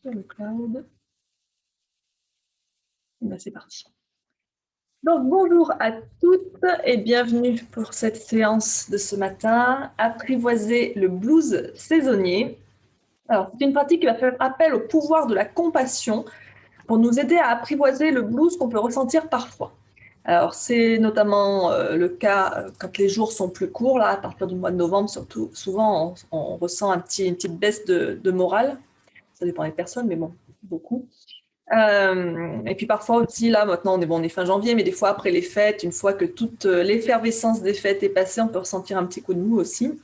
sur le cloud. Ben, c'est parti. Donc bonjour à toutes et bienvenue pour cette séance de ce matin, apprivoiser le blues saisonnier. Alors c'est une pratique qui va faire appel au pouvoir de la compassion pour nous aider à apprivoiser le blues qu'on peut ressentir parfois. Alors c'est notamment le cas quand les jours sont plus courts, là, à partir du mois de novembre, surtout, souvent on ressent une petite baisse de morale. Ça dépend des personnes, mais bon, beaucoup. Et puis parfois aussi, là maintenant on est fin janvier, mais des fois après les fêtes, une fois que toute l'effervescence des fêtes est passée, on peut ressentir un petit coup de mou aussi.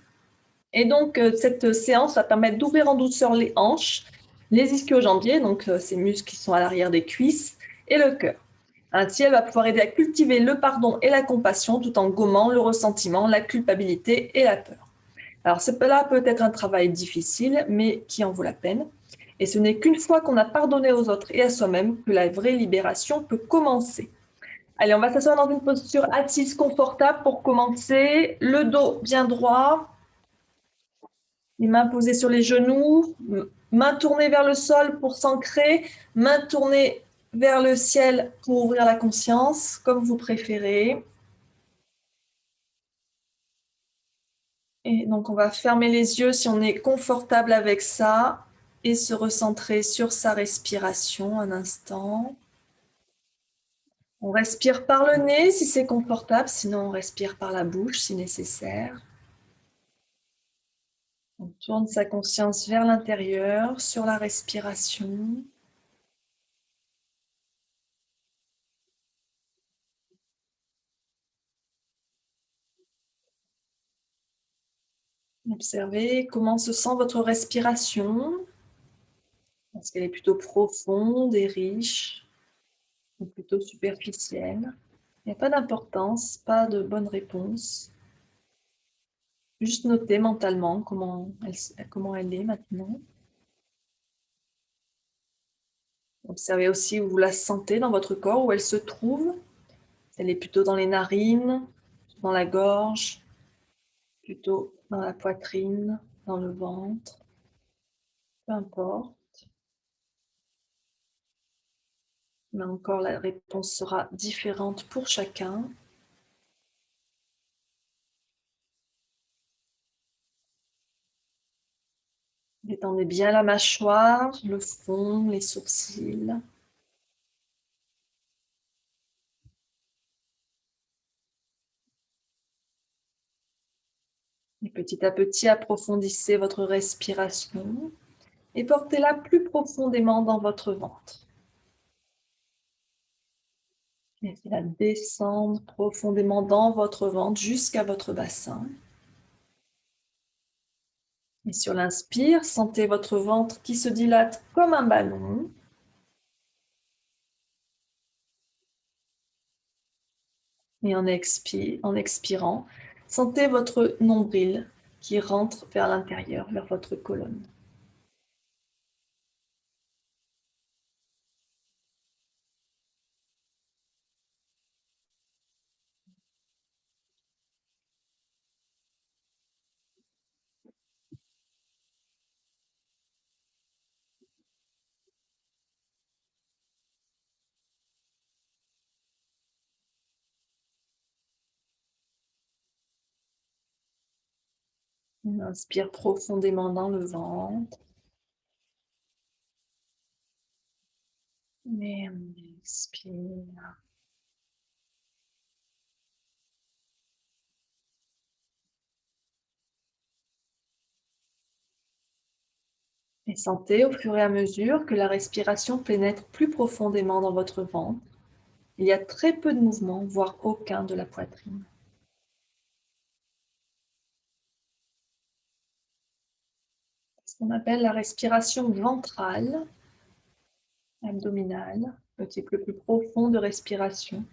Et donc cette séance va permettre d'ouvrir en douceur les hanches, les ischio-jambiers, donc ces muscles qui sont à l'arrière des cuisses, et le cœur. Ainsi, elle va pouvoir aider à cultiver le pardon et la compassion tout en gommant le ressentiment, la culpabilité et la peur. Alors cela peut être un travail difficile, mais qui en vaut la peine. Et ce n'est qu'une fois qu'on a pardonné aux autres et à soi-même que la vraie libération peut commencer. Allez, on va s'asseoir dans une posture assise confortable pour commencer. Le dos bien droit, les mains posées sur les genoux, mains tournées vers le sol pour s'ancrer, mains tournées vers le ciel pour ouvrir la conscience, comme vous préférez. Et donc, on va fermer les yeux si on est confortable avec ça et se recentrer sur sa respiration un instant. On respire par le nez si c'est confortable, sinon on respire par la bouche si nécessaire. On tourne sa conscience vers l'intérieur, sur la respiration. Observez comment se sent votre respiration. Est-ce qu'elle est plutôt profonde et riche ou plutôt superficielle? Il n'y a pas d'importance, pas de bonne réponse. Juste noter mentalement comment elle est maintenant. Observez aussi où vous la sentez dans votre corps, où elle se trouve. Elle est plutôt dans les narines, dans la gorge, plutôt dans la poitrine, dans le ventre. Peu importe. Mais encore, la réponse sera différente pour chacun. Détendez bien la mâchoire, le front, les sourcils. Et petit à petit, approfondissez votre respiration et portez-la plus profondément dans votre ventre. Laissez-la descendre profondément dans votre ventre jusqu'à votre bassin. Et sur l'inspire, sentez votre ventre qui se dilate comme un ballon. Et en expirant, sentez votre nombril qui rentre vers l'intérieur, vers votre colonne. On inspire profondément dans le ventre. Et on expire. Et sentez au fur et à mesure que la respiration pénètre plus profondément dans votre ventre. Il y a très peu de mouvement, voire aucun de la poitrine. Ce qu'on appelle la respiration ventrale, abdominale, le type le plus profond de respiration,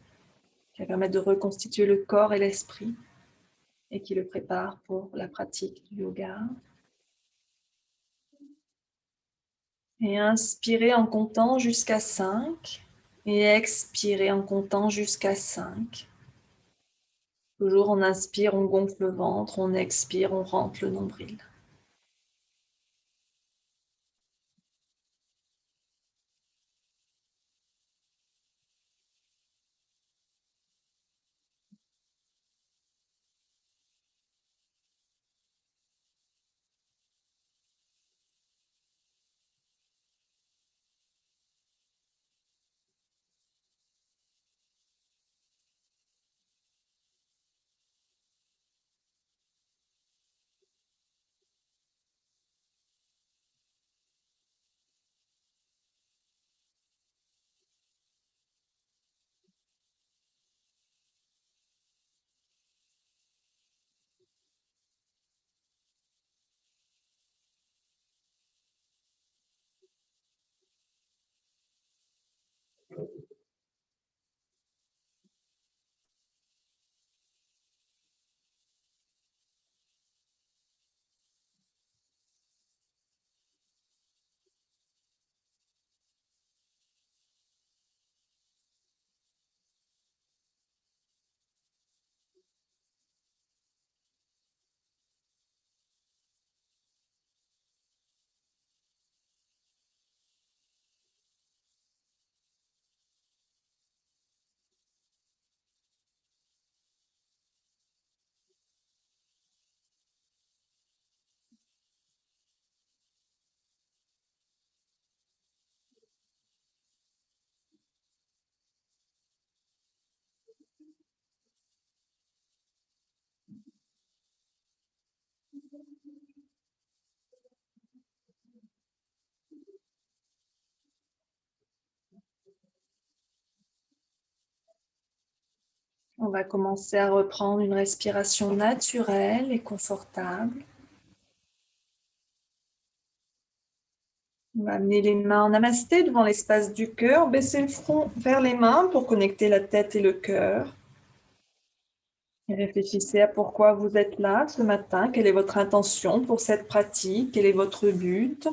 qui va permettre de reconstituer le corps et l'esprit et qui le prépare pour la pratique du yoga. Et inspirez en comptant jusqu'à 5 et expirez en comptant jusqu'à 5. Toujours on inspire, on gonfle le ventre, on expire, on rentre le nombril. On va commencer à reprendre une respiration naturelle et confortable. On va amener les mains en namasté devant l'espace du cœur, baisser le front vers les mains pour connecter la tête et le cœur. Et réfléchissez à pourquoi vous êtes là ce matin, quelle est votre intention pour cette pratique, quel est votre but.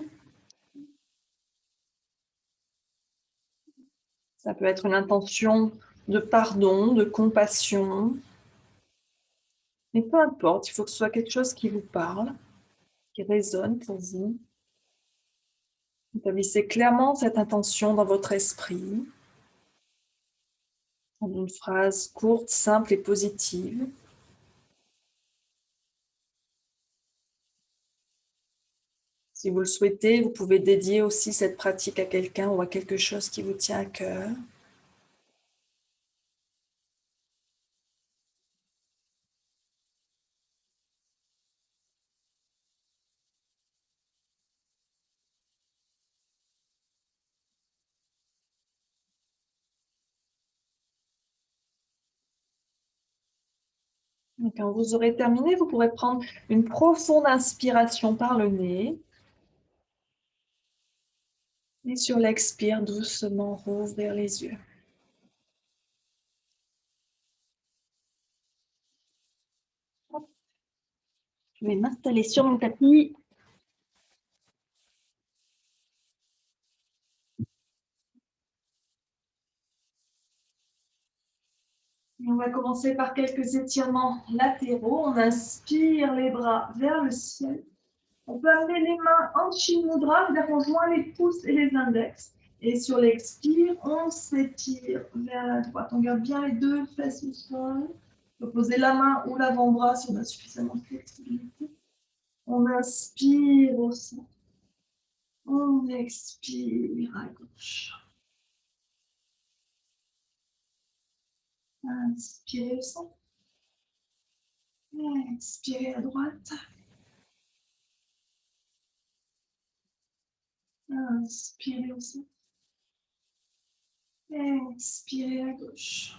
Ça peut être une intention de pardon, de compassion. Mais peu importe, il faut que ce soit quelque chose qui vous parle, qui résonne pour vous. Établissez clairement cette intention dans votre esprit, en une phrase courte, simple et positive. Si vous le souhaitez, vous pouvez dédier aussi cette pratique à quelqu'un ou à quelque chose qui vous tient à cœur. Et quand vous aurez terminé, vous pourrez prendre une profonde inspiration par le nez. Et sur l'expire, doucement rouvrir les yeux. Je vais m'installer sur mon tapis. Et on va commencer par quelques étirements latéraux. On inspire les bras vers le ciel. On peut amener les mains en Chin Mudra, c'est-à-dire qu'on joint les pouces et les index. Et sur l'expire, on s'étire vers la droite. On garde bien les deux fesses au sol. On peut poser la main ou l'avant-bras si on a suffisamment de flexibilité. On inspire au centre. On expire à gauche. Inspirez au centre. Expirez à droite. Inspirez au centre. Expirez à gauche.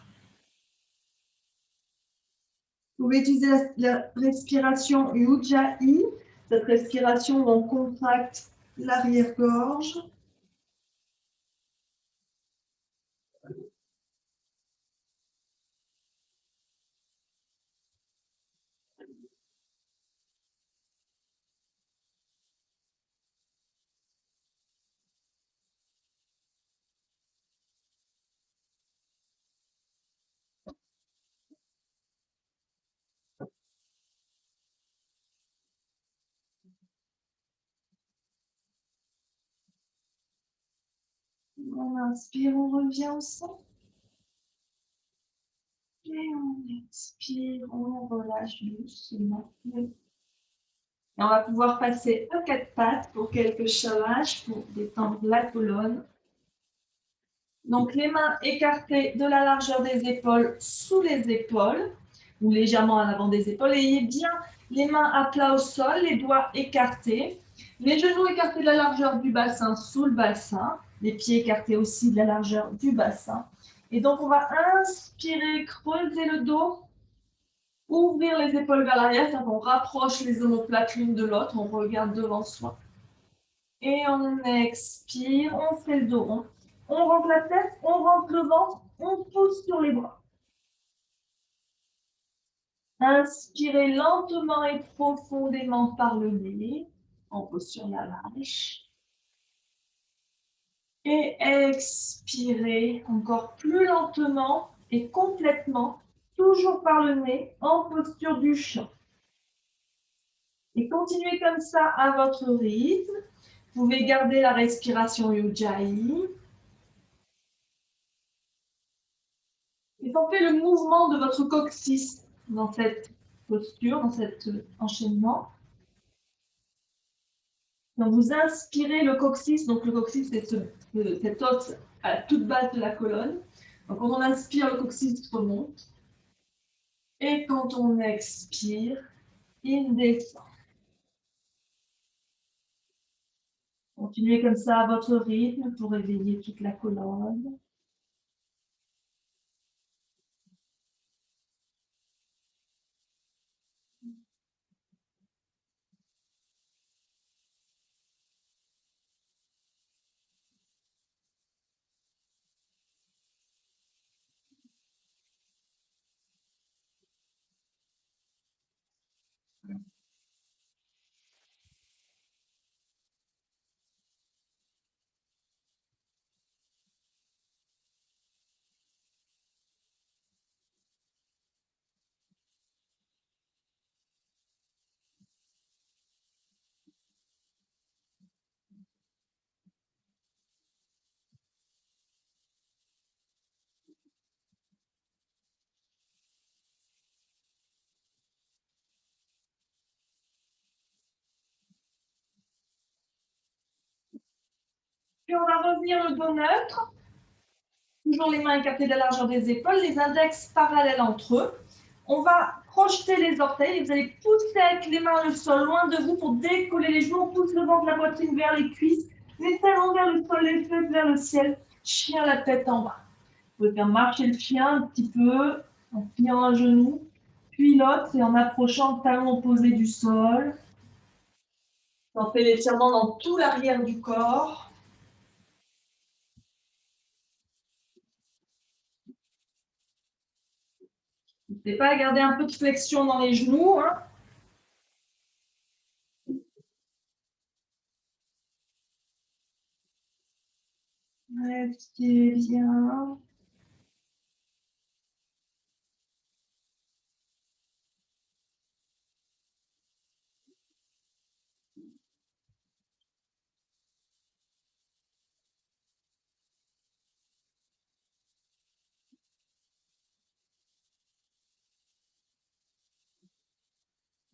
Vous pouvez utiliser la respiration Ujjayi. Cette respiration où on contracte l'arrière-gorge. On inspire, on revient au centre. Et on expire, on relâche doucement. Et on va pouvoir passer à quatre pattes pour quelques chavages, pour détendre la colonne. Donc les mains écartées de la largeur des épaules sous les épaules, ou légèrement à l'avant des épaules. Ayez bien les mains à plat au sol, les doigts écartés. Les genoux écartés de la largeur du bassin sous le bassin. Les pieds écartés aussi de la largeur du bassin. Et donc on va inspirer, creuser le dos. Ouvrir les épaules vers l'arrière, on rapproche les omoplates l'une de l'autre, on regarde devant soi. Et on expire, on fait le dos rond. On rentre la tête, on rentre le ventre, on pousse sur les bras. Inspirez lentement et profondément par le nez, en posture Navash. Et expirez encore plus lentement et complètement, toujours par le nez, en posture du chat. Et continuez comme ça à votre rythme. Vous pouvez garder la respiration Ujjayi. Et sentez le mouvement de votre coccyx dans cette posture, dans cet enchaînement. Donc vous inspirez le coccyx. Donc le coccyx, c'est cet os à la toute base de la colonne. Donc quand on inspire, le coccyx remonte. Et quand on expire, il descend. Continuez comme ça à votre rythme pour réveiller toute la colonne. Puis on va revenir le dos neutre. Toujours les mains écartées de la largeur des épaules, les index parallèles entre eux. On va projeter les orteils et vous allez pousser avec les mains le sol loin de vous pour décoller les genoux. On pousse le ventre de la poitrine vers les cuisses, les talons vers le sol, les fesses vers le ciel. Chien la tête en bas. Vous pouvez faire marcher le chien un petit peu en pliant un genou, puis l'autre et en approchant le talon opposé du sol. Sentez l'étirement dans tout l'arrière du corps. N'hésitez pas à garder un peu de flexion dans les genoux. Hein. Restez bien.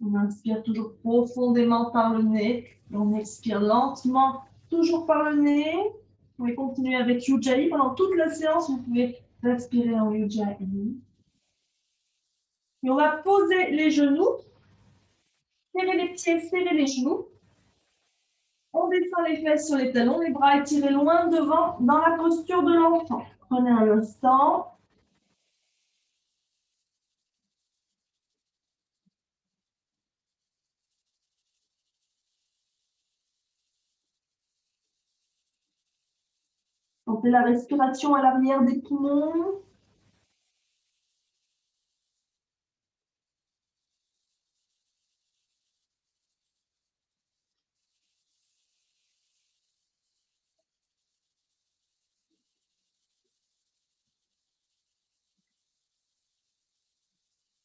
On inspire toujours profondément par le nez. Et on expire lentement, toujours par le nez. Vous pouvez continuer avec Ujjayi. Pendant toute la séance, vous pouvez respirer en Ujjayi. Et on va poser les genoux, serrer les pieds, serrer les genoux. On descend les fesses sur les talons, les bras étirés loin devant dans la posture de l'enfant. Prenez un instant. Sentez la respiration à l'arrière des poumons.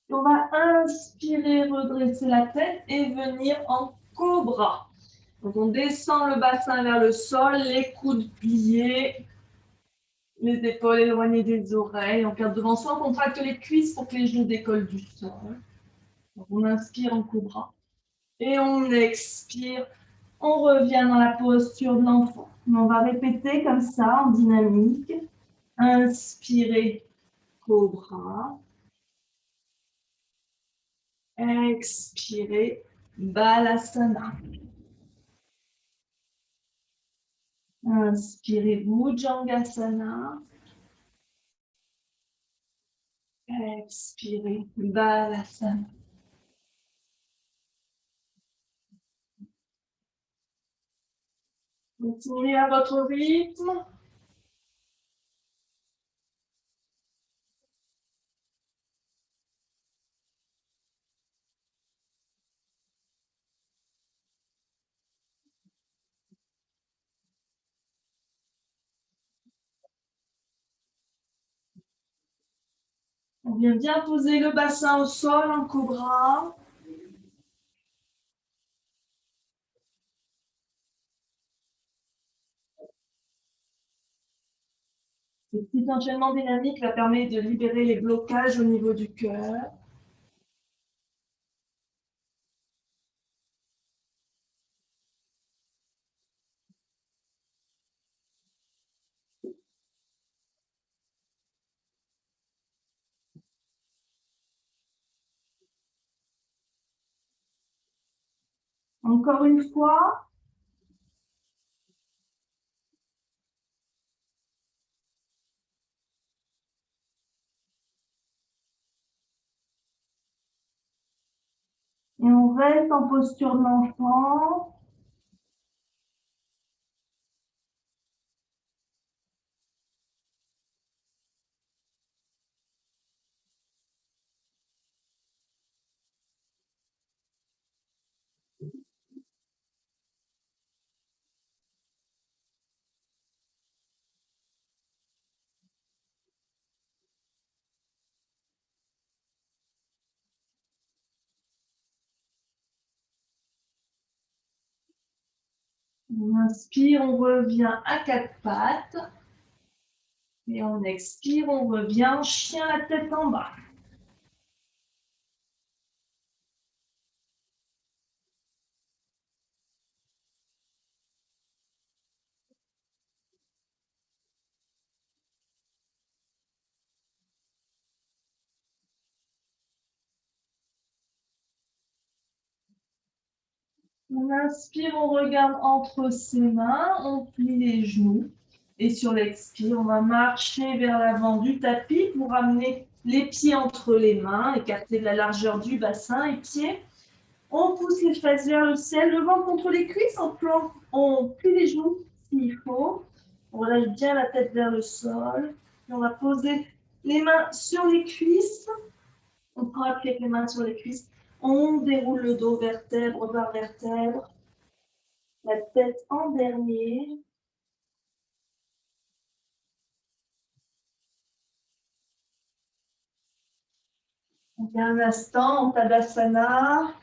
On va inspirer, redresser la tête et venir en cobra. Donc on descend le bassin vers le sol, les coudes pliés, les épaules éloignées des oreilles. On regarde devant soi, on contracte les cuisses pour que les genoux décollent du sol. Donc on inspire en cobra. Et on expire. On revient dans la posture de l'enfant. On va répéter comme ça en dynamique. Inspirez, cobra. Expirez, balasana. Inspirez, Bhujangasana. Expirez, balasana. Continuez à votre rythme. On vient bien poser le bassin au sol en cobra. Ce petit enchaînement dynamique va permettre de libérer les blocages au niveau du cœur. Encore une fois. Et on reste en posture de l'enfant. On inspire, on revient à quatre pattes. Et on expire, on revient, chien la tête en bas. On inspire, on regarde entre ses mains, on plie les genoux. Et sur l'expire, on va marcher vers l'avant du tapis pour amener les pieds entre les mains, écarter de la largeur du bassin et pieds. On pousse les fesses vers le ciel, le ventre contre les cuisses, on plie les genoux s'il faut. On relâche bien la tête vers le sol. Et on va poser les mains sur les cuisses. On prend appui avec les mains sur les cuisses. On déroule le dos vertèbre par vertèbre. La tête en dernier. Donc, un instant en Tadasana.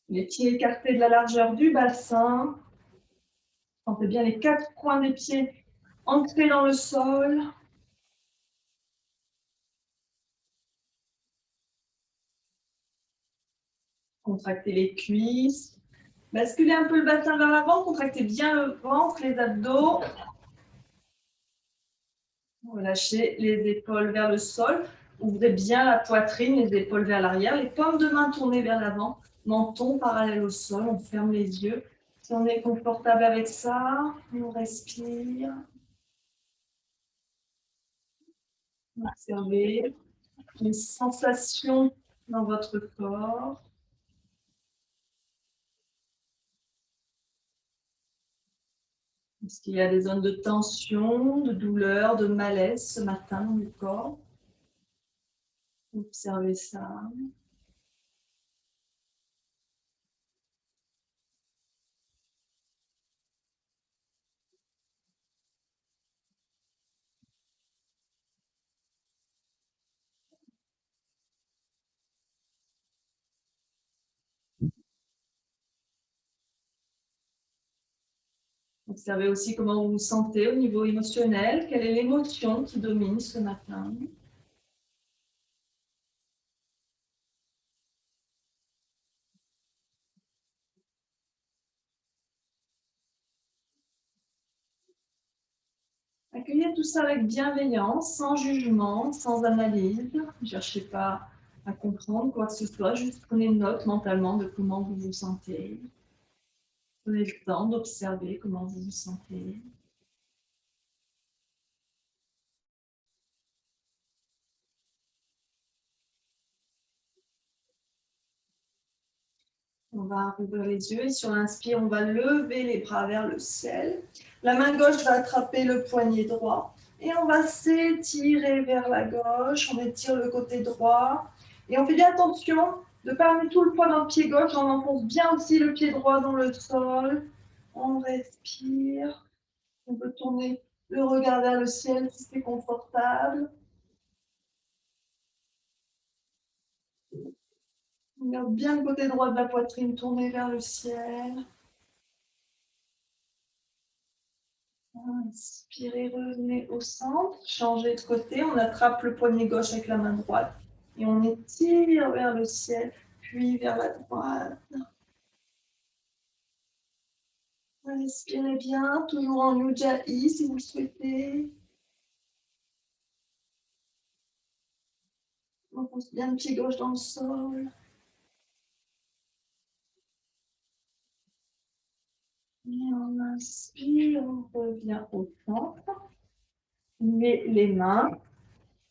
Les pieds écartés de la largeur du bassin. Sentez bien les quatre points des pieds ancrés dans le sol. Contractez les cuisses. Basculez un peu le bassin vers l'avant. Contractez bien le ventre, les abdos. Relâchez les épaules vers le sol. Ouvrez bien la poitrine, les épaules vers l'arrière. Les paumes de main tournées vers l'avant. Menton parallèle au sol. On ferme les yeux. Si on est confortable avec ça, on respire. Observez les sensations dans votre corps. Est-ce qu'il y a des zones de tension, de douleur, de malaise ce matin dans le corps? Observez ça. Observez aussi comment vous vous sentez au niveau émotionnel. Quelle est l'émotion qui domine ce matin? Accueillez tout ça avec bienveillance, sans jugement, sans analyse. Ne cherchez pas à comprendre quoi que ce soit, juste prenez note mentalement de comment vous vous sentez. Prenez le temps d'observer comment vous vous sentez. On va ouvrir les yeux et sur l'inspire, on va lever les bras vers le ciel. La main gauche va attraper le poignet droit et on va s'étirer vers la gauche. On étire le côté droit et on fait bien attention de ne pas amener tout le poids dans le pied gauche. On enfonce bien aussi le pied droit dans le sol. On respire. On peut tourner le regard vers le ciel si c'est confortable. On garde bien le côté droit de la poitrine tourné vers le ciel. Inspirez, revenez au centre, changez de côté, on attrape le poignet gauche avec la main droite et on étire vers le ciel, puis vers la droite. Inspirez bien, toujours en Ujjayi si vous le souhaitez. On pose bien le pied gauche dans le sol. Et on inspire, on revient au centre. On met les mains.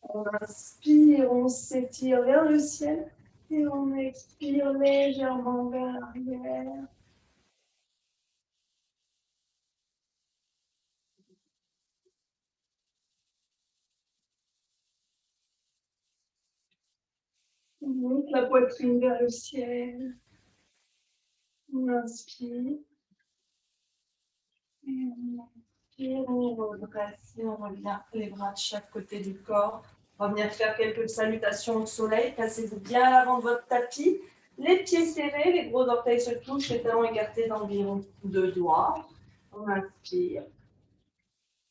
On inspire, on s'étire vers le ciel. Et on expire légèrement vers l'arrière. On monte la poitrine vers le ciel. On inspire. Et on expire. On redresse et on revient les bras de chaque côté du corps. On va venir faire quelques salutations au soleil. Placez-vous bien à l'avant de votre tapis. Les pieds serrés, les gros orteils se touchent, les talons écartés d'environ 2 doigts. On inspire.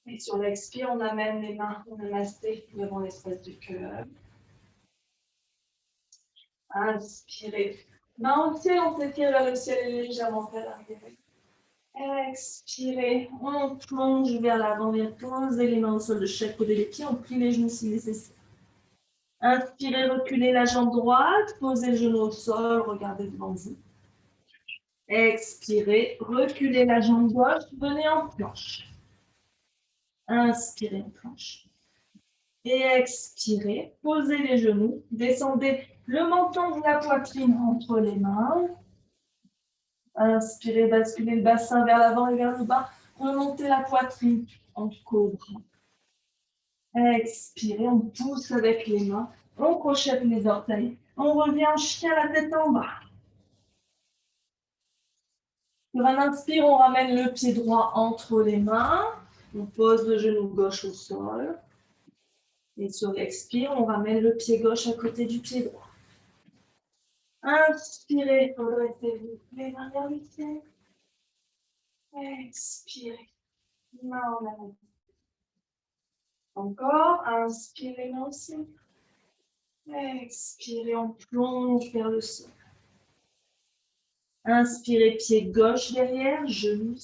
Et sur l'expire, on amène les mains en namasté devant l'espace du cœur. Inspirez. Main au ciel, on s'étire vers le ciel légèrement vers l'arrière. Expirez. On plonge vers l'avant, vient poser les mains au sol de chaque côté des pieds. On plie les genoux si nécessaire. Inspirez, reculez la jambe droite, posez le genou au sol, regardez devant vous. Expirez, reculez la jambe gauche, venez en planche. Inspirez en planche. Et expirez, posez les genoux, descendez le menton de la poitrine entre les mains. Inspirez, basculez le bassin vers l'avant et vers le bas. Remontez la poitrine en cobra. Expirez, on pousse avec les mains. On crochette les orteils. On revient en chien, la tête en bas. Sur un inspire, on ramène le pied droit entre les mains. On pose le genou gauche au sol. Et sur l'expire, on ramène le pied gauche à côté du pied droit. Inspirez, redressez-vous les mains vers le ciel. Expirez, main en avant. Encore, inspirez main au ciel. Expirez, on plonge vers le sol. Inspirez, pied gauche derrière, genou.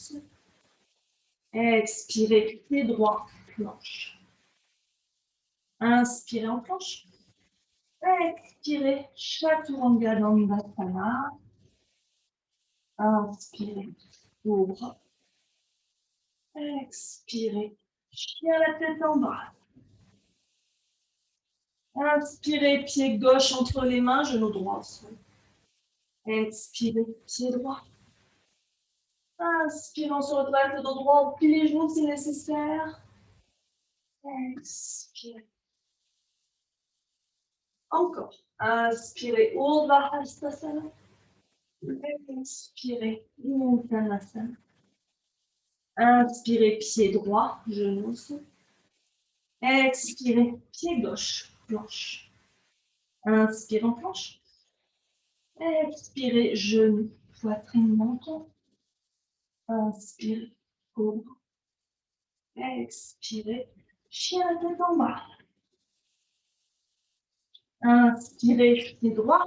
Expirez, pied droit, planche. Inspirez en planche. Expirez, Chaturanga Dandasana. Inspirez, ouvre. Expirez, chien la tête en bas. Inspirez, pied gauche entre les mains, genou droit au sol. Expirez, pied droit. Inspirez, on se redresse le dos droit, on plie les genoux si nécessaire. Expirez. Encore. Inspirez, Urdhva Hastasana. Expirez, Uttanasana. Inspirez, pied droit, genou. Expirez, pied gauche, planche. Inspirez en planche. Expirez, genou, poitrine, menton. Inspirez, cobra. Expirez, chien la tête en bas. Inspirez, pied droit.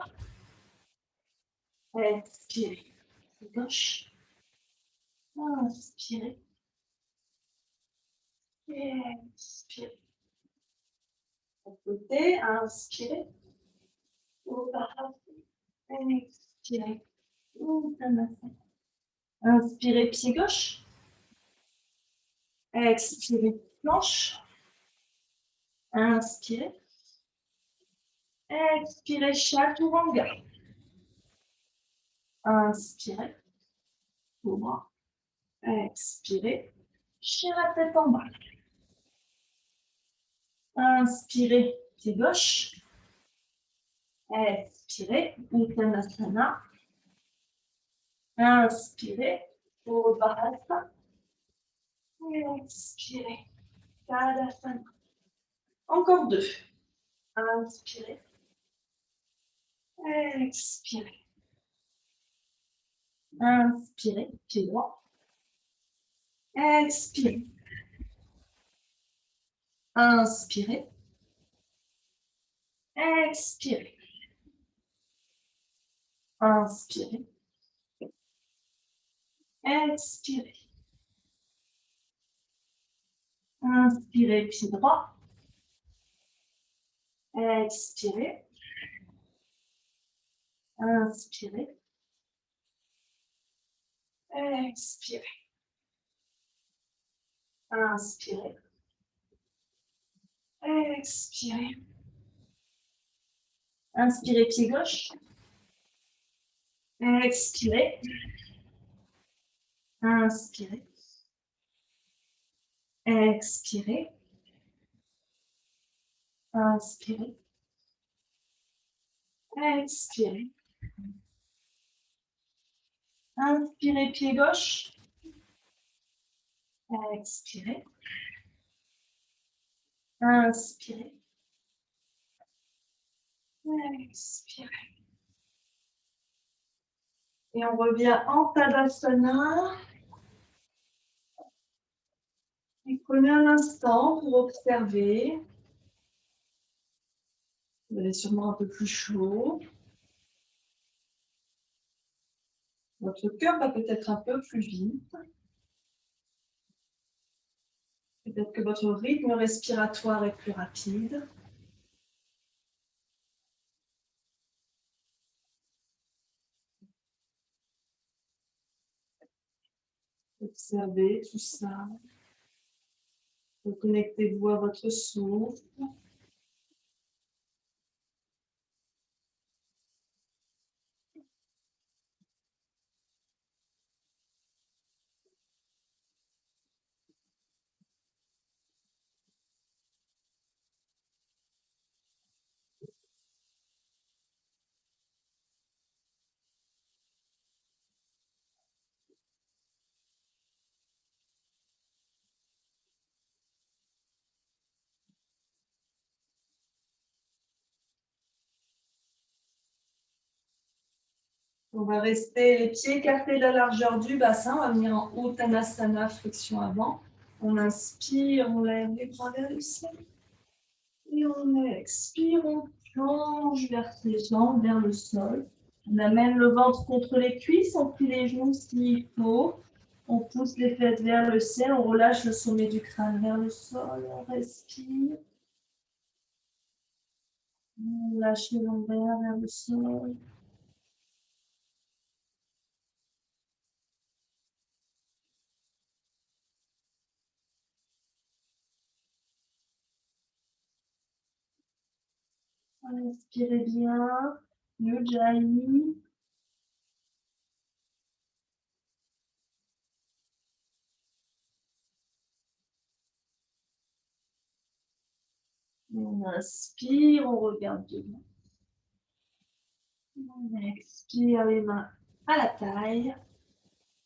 Expirez, pied gauche. Inspirez. Expirez. Côté, inspirez. Expirez. Inspirez, pied gauche. Expirez, planche. Inspirez. Expirez, Chaturanga. Inspirez. Cobra. Expirez. Chien la tête en bas. Inspirez, pied gauche. Expirez, Uttanasana. Inspirez, Urdhva. Expirez, Tadasana. Encore 2. Inspirez. Expirez. Inspirez, pied droit. Expirez. Inspirez. Expirez. Inspirez. Expirez. Inspirez, pied droit. Expirez. Inspirez. Expirez. Inspirez. Expirez. Inspirez, pied gauche. Expirez. Inspirez. Expirez. Inspirez. Expirez. Inspirez, pied gauche. Expirez. Inspirez. Expirez. Et on revient en Tadasana. Et prenez un instant pour observer. Vous avez sûrement un peu plus chaud. Votre cœur va peut-être un peu plus vite. Peut-être que votre rythme respiratoire est plus rapide. Observez tout ça. Reconnectez-vous à votre souffle. On va rester les pieds écartés de la largeur du bassin. On va venir en Uttanasana, flexion avant. On inspire, on lève les bras vers le ciel. Et on expire, on plonge vers ses jambes, vers le sol. On amène le ventre contre les cuisses, on plie les genoux s'il faut. On pousse les fesses vers le ciel, on relâche le sommet du crâne vers le sol, on respire. On lâche les lombaires vers le sol. Inspirez bien, Ujjayi. On inspire, on regarde devant. On expire les mains à la taille,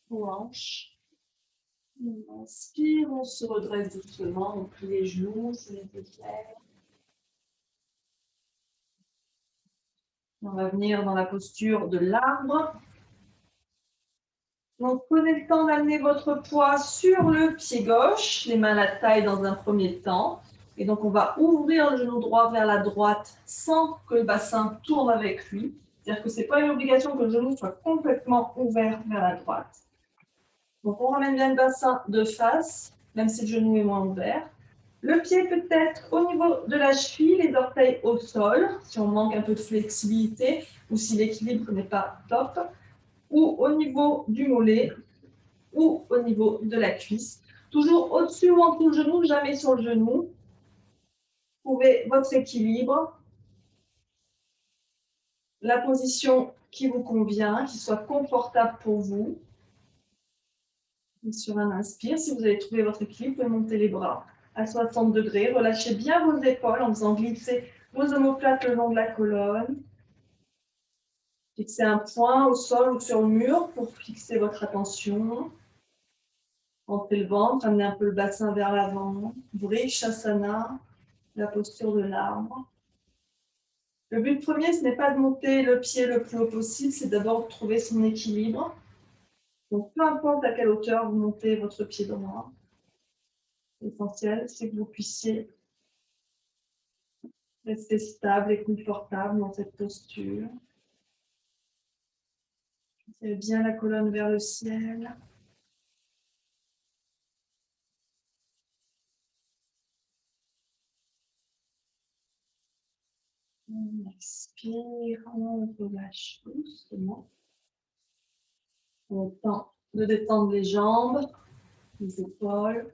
aux hanches. On inspire, on se redresse doucement, on plie les genoux, on les épaules. On va venir dans la posture de l'arbre. Donc, prenez le temps d'amener votre poids sur le pied gauche, les mains à la taille dans un premier temps. Et donc, on va ouvrir le genou droit vers la droite sans que le bassin tourne avec lui. C'est-à-dire que ce n'est pas une obligation que le genou soit complètement ouvert vers la droite. Donc, on ramène bien le bassin de face, même si le genou est moins ouvert. Le pied peut être au niveau de la cheville, les orteils au sol, si on manque un peu de flexibilité ou si l'équilibre n'est pas top, ou au niveau du mollet, ou au niveau de la cuisse. Toujours au-dessus ou en dessous du genou, jamais sur le genou. Trouvez votre équilibre, la position qui vous convient, qui soit confortable pour vous. Et sur un inspire, si vous avez trouvé votre équilibre, vous pouvez monter les bras à 60 degrés. Relâchez bien vos épaules en faisant glisser vos omoplates le long de la colonne. Fixez un point au sol ou sur le mur pour fixer votre attention. Montez le ventre, amenez un peu le bassin vers l'avant. Vrishasana, la posture de l'arbre. Le but premier, ce n'est pas de monter le pied le plus haut possible, c'est d'abord de trouver son équilibre. Donc, peu importe à quelle hauteur vous montez votre pied droit, l'essentiel, c'est que vous puissiez rester stable et confortable dans cette posture. Tirez bien la colonne vers le ciel. On expire, on relâche doucement. On a le temps de détendre les jambes, les épaules.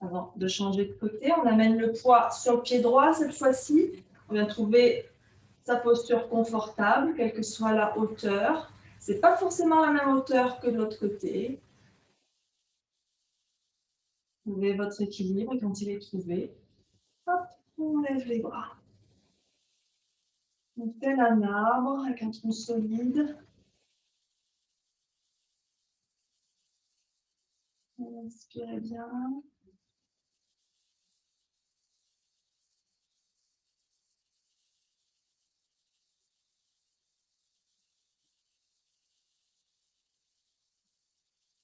Avant de changer de côté, on amène le poids sur le pied droit cette fois-ci. On vient trouver sa posture confortable, quelle que soit la hauteur. Ce n'est pas forcément la même hauteur que de l'autre côté. Trouvez votre équilibre quand il est trouvé. Hop, on lève les bras. On fait un arbre avec un tronc solide. Inspirez bien.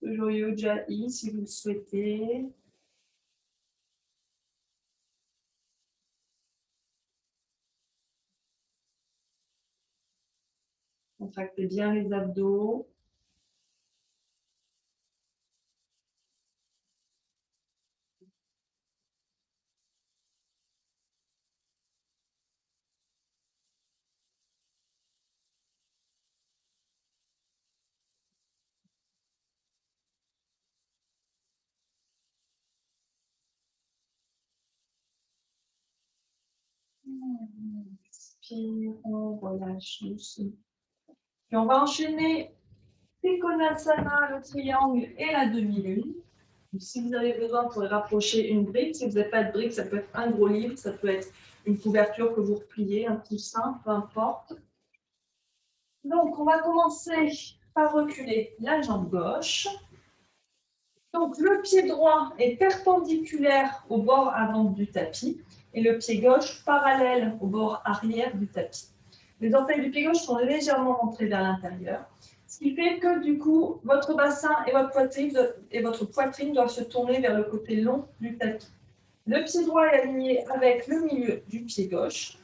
Le joyeux Ujjayi si vous le souhaitez. Contractez bien les abdos. Inspire, on relâche doucement. Puis on va enchaîner Trikonasana, le triangle et la demi-lune. Si vous avez besoin, vous pouvez rapprocher une brique. Si vous n'avez pas de brique, ça peut être un gros livre, ça peut être une couverture que vous repliez, un coussin, peu importe. Donc, on va commencer par reculer la jambe gauche. Donc, le pied droit est perpendiculaire au bord avant du tapis et le pied gauche parallèle au bord arrière du tapis. Les orteils du pied gauche sont légèrement rentrés vers l'intérieur, ce qui fait que du coup, votre bassin et votre poitrine doivent se tourner vers le côté long du tapis. Le pied droit est aligné avec le milieu du pied gauche.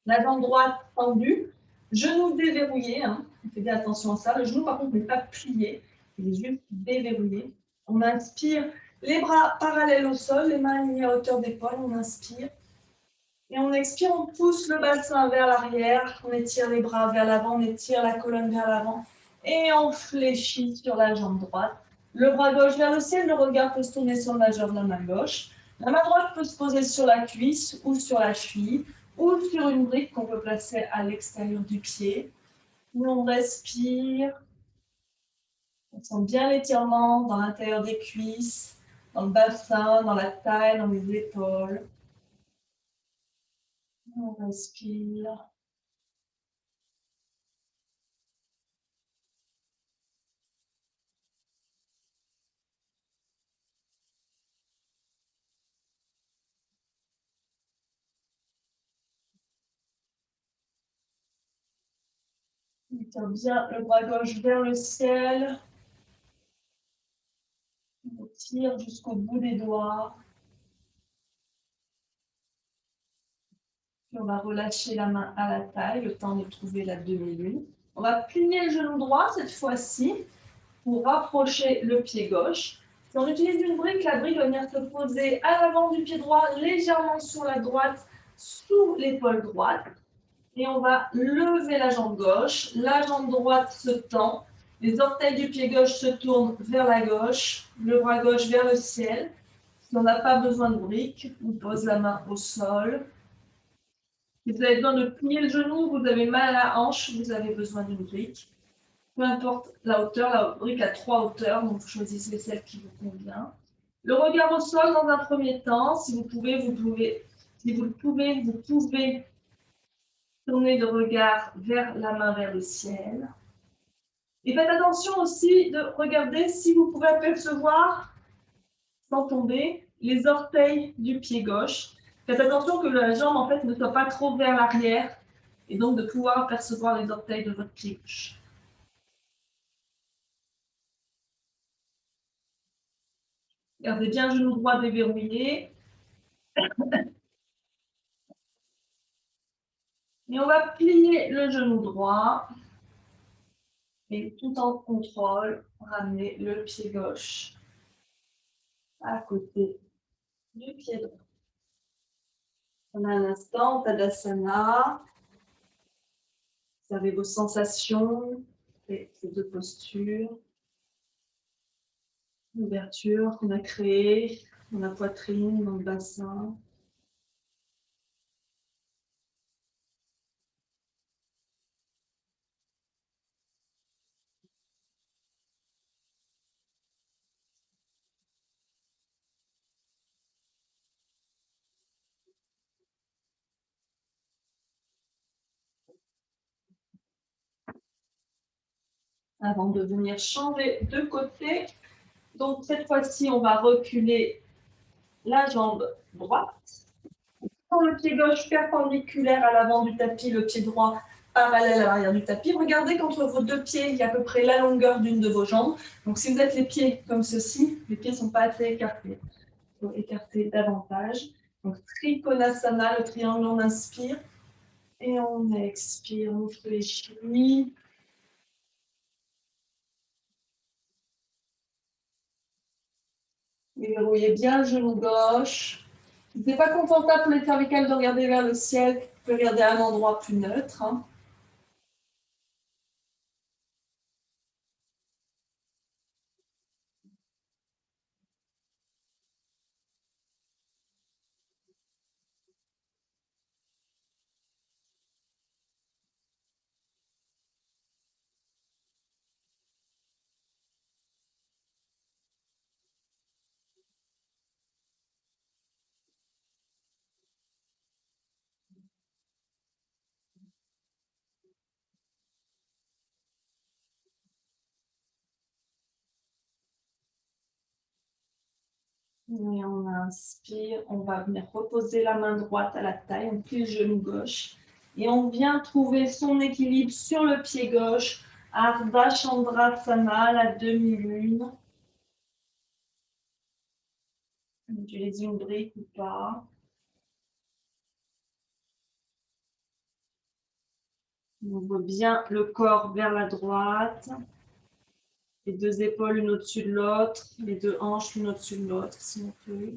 La jambe droite tendue, genou déverrouillé, hein. Faites bien attention à ça. Le genou, par contre, n'est pas plié, il est juste déverrouillé. On inspire, les bras parallèles au sol, les mains alignées à hauteur d'épaule, on inspire. Et on expire, on pousse le bassin vers l'arrière, on étire les bras vers l'avant, on étire la colonne vers l'avant. Et on fléchit sur la jambe droite. Le bras gauche vers le ciel, le regard peut se tourner sur le majeur de la main gauche. La main droite peut se poser sur la cuisse ou sur la cheville ou sur une brique qu'on peut placer à l'extérieur du pied. On respire. On sent bien l'étirement dans l'intérieur des cuisses, dans le bassin, dans la taille, dans les épaules. On respire. On tire bien le bras gauche vers le ciel. On tire jusqu'au bout des doigts. Puis on va relâcher la main à la taille, le temps de trouver la demi-lune. On va plier le genou droit cette fois-ci pour rapprocher le pied gauche. Si on utilise une brique, la brique va venir se poser à l'avant du pied droit, légèrement sur la droite, sous l'épaule droite. Et on va lever la jambe gauche. La jambe droite se tend. Les orteils du pied gauche se tournent vers la gauche. Le bras gauche vers le ciel. Si on n'a pas besoin de brique, on pose la main au sol. Si vous avez besoin de plier le genou, vous avez mal à la hanche, vous avez besoin d'une brique. Peu importe la hauteur, la brique a 3 hauteurs, donc vous choisissez celle qui vous convient. Le regard au sol dans un premier temps, si vous pouvez, vous pouvez tourner le regard vers la main vers le ciel. Et faites attention aussi de regarder si vous pouvez apercevoir, sans tomber, les orteils du pied gauche. Faites attention que la jambe en fait ne soit pas trop vers l'arrière et donc de pouvoir percevoir les orteils de votre pied gauche. Gardez bien le genou droit déverrouillé. Et on va plier le genou droit. Et tout en contrôle, ramener le pied gauche à côté du pied droit. On a un instant, Tadasana. Observez vos sensations et ces deux postures. L'ouverture qu'on a créée dans la poitrine, dans le bassin. avant de venir changer de côté. Donc cette fois-ci, on va reculer la jambe droite. Le pied gauche perpendiculaire à l'avant du tapis, le pied droit parallèle à l'arrière du tapis. Regardez qu'entre vos deux pieds, il y a à peu près la longueur d'une de vos jambes. Donc si vous êtes les pieds comme ceci, les pieds ne sont pas assez écartés. Il faut écarter davantage. Donc Trikonasana, le triangle, on inspire. Et on expire, on fléchit. Verrouillez bien le genou gauche. Si ce n'est pas confortable pour les cervicales de regarder vers le ciel, vous pouvez regarder à un endroit plus neutre. Et on inspire, on va venir reposer la main droite à la taille, on plie le genou gauche. Et on vient trouver son équilibre sur le pied gauche, Ardha Chandrasana, la demi-lune. On utilise une brique ou pas. On ouvre bien le corps vers la droite. Les deux épaules l'une au-dessus de l'autre, les deux hanches l'une au-dessus de l'autre, si on peut.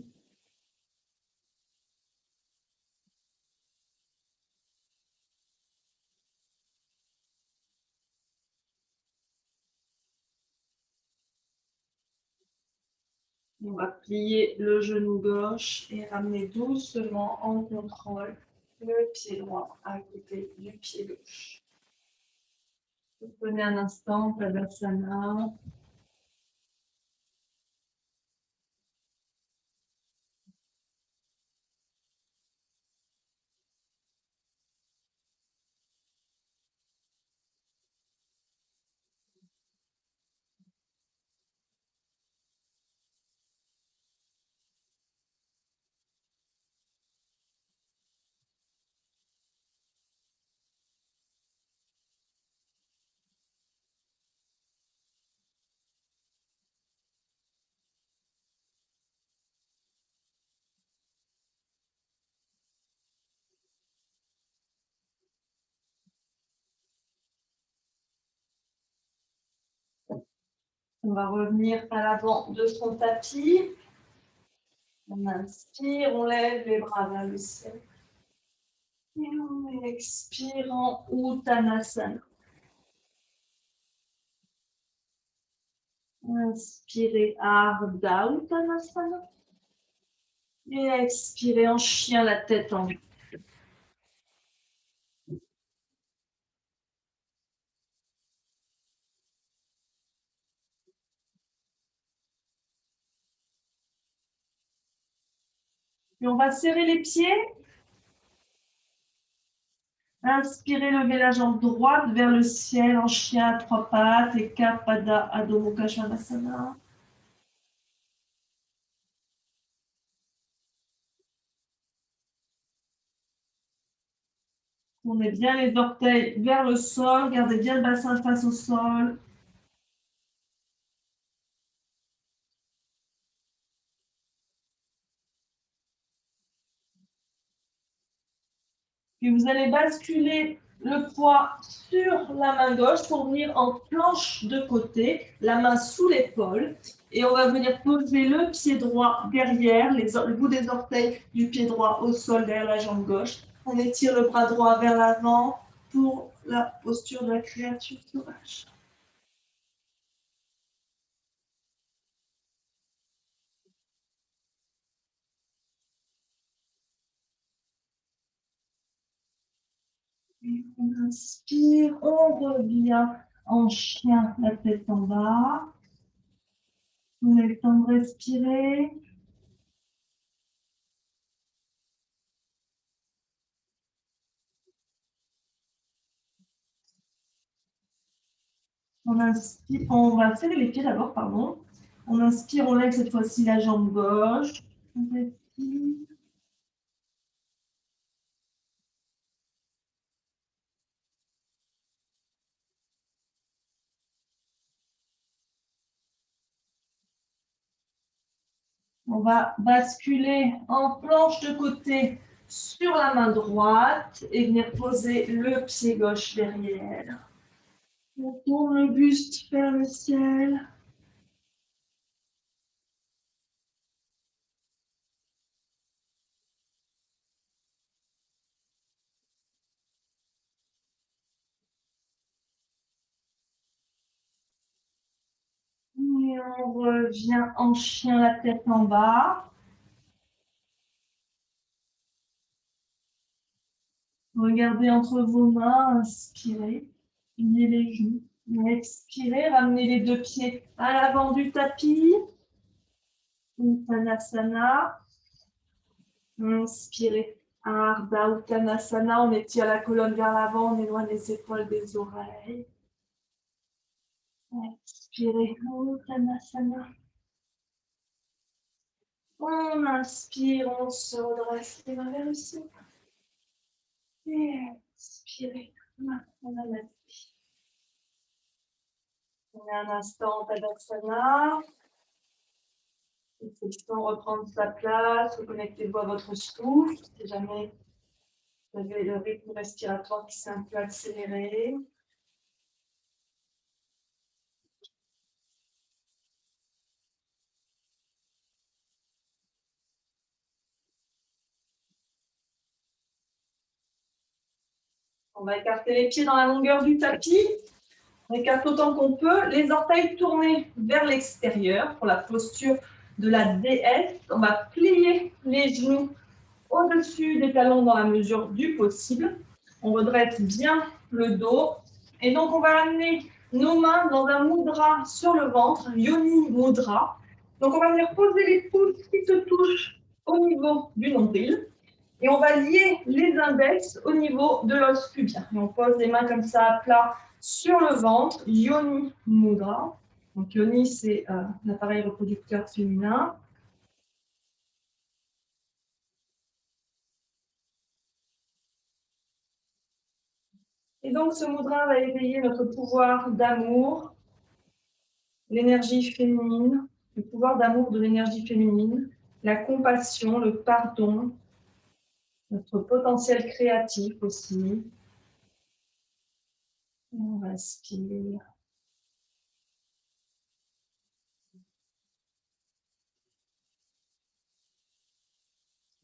On va plier le genou gauche et ramener doucement en contrôle le pied droit à côté du pied gauche. Vous prenez un instant, Tadasana. On va revenir à l'avant de son tapis. On inspire, on lève les bras vers le ciel. Et on expire en Uttanasana. Inspirez Ardha Uttanasana. Et expirez en chien, la tête en haut. Et on va serrer les pieds. Inspirez, levez la jambe droite vers le ciel en chien à trois pattes et Kapada Adho Mukha Svanasana. Tournez bien les orteils vers le sol, gardez bien le bassin face au sol. Puis vous allez basculer le poids sur la main gauche pour venir en planche de côté, la main sous l'épaule. Et on va venir poser le pied droit derrière, le bout des orteils du pied droit au sol derrière la jambe gauche. On étire le bras droit vers l'avant pour la posture de la créature sauvage. Et on inspire, on revient en chien, la tête en bas. On a le temps de respirer. On inspire, on va serrer les pieds d'abord, pardon. On inspire, on lève cette fois-ci la jambe gauche. On respire. On va basculer en planche de côté sur la main droite et venir poser le pied gauche derrière. On tourne le buste vers le ciel. Et on revient en chien, la tête en bas. Regardez entre vos mains, inspirez, pliez les genoux. Expirez, ramenez les deux pieds à l'avant du tapis. Uttanasana. Inspirez. Ardha Uttanasana, on étire la colonne vers l'avant, on éloigne les épaules des oreilles. Expirez. Uttanasana. On inspire, on se redresse les mains vers le ciel. Et expirez. On a la vie. On est un instant en Tadasana. Laissez-le reprendre sa place, reconnectez-vous à votre souffle. Si jamais vous avez le rythme respiratoire qui s'est un peu accéléré. On va écarter les pieds dans la longueur du tapis. On écarte autant qu'on peut. Les orteils tournés vers l'extérieur pour la posture de la déesse. On va plier les genoux au-dessus des talons dans la mesure du possible. On redresse bien le dos. Et donc, on va amener nos mains dans un mudra sur le ventre, yoni mudra. Donc, on va venir poser les pouces qui se touchent au niveau du nombril. Et on va lier les index au niveau de l'os pubien. Et on pose les mains comme ça à plat sur le ventre, yoni mudra. Donc, yoni, c'est l'appareil reproducteur féminin. Et donc, ce mudra va éveiller notre pouvoir d'amour, l'énergie féminine, le pouvoir d'amour de l'énergie féminine, la compassion, le pardon, notre potentiel créatif aussi. Et on respire.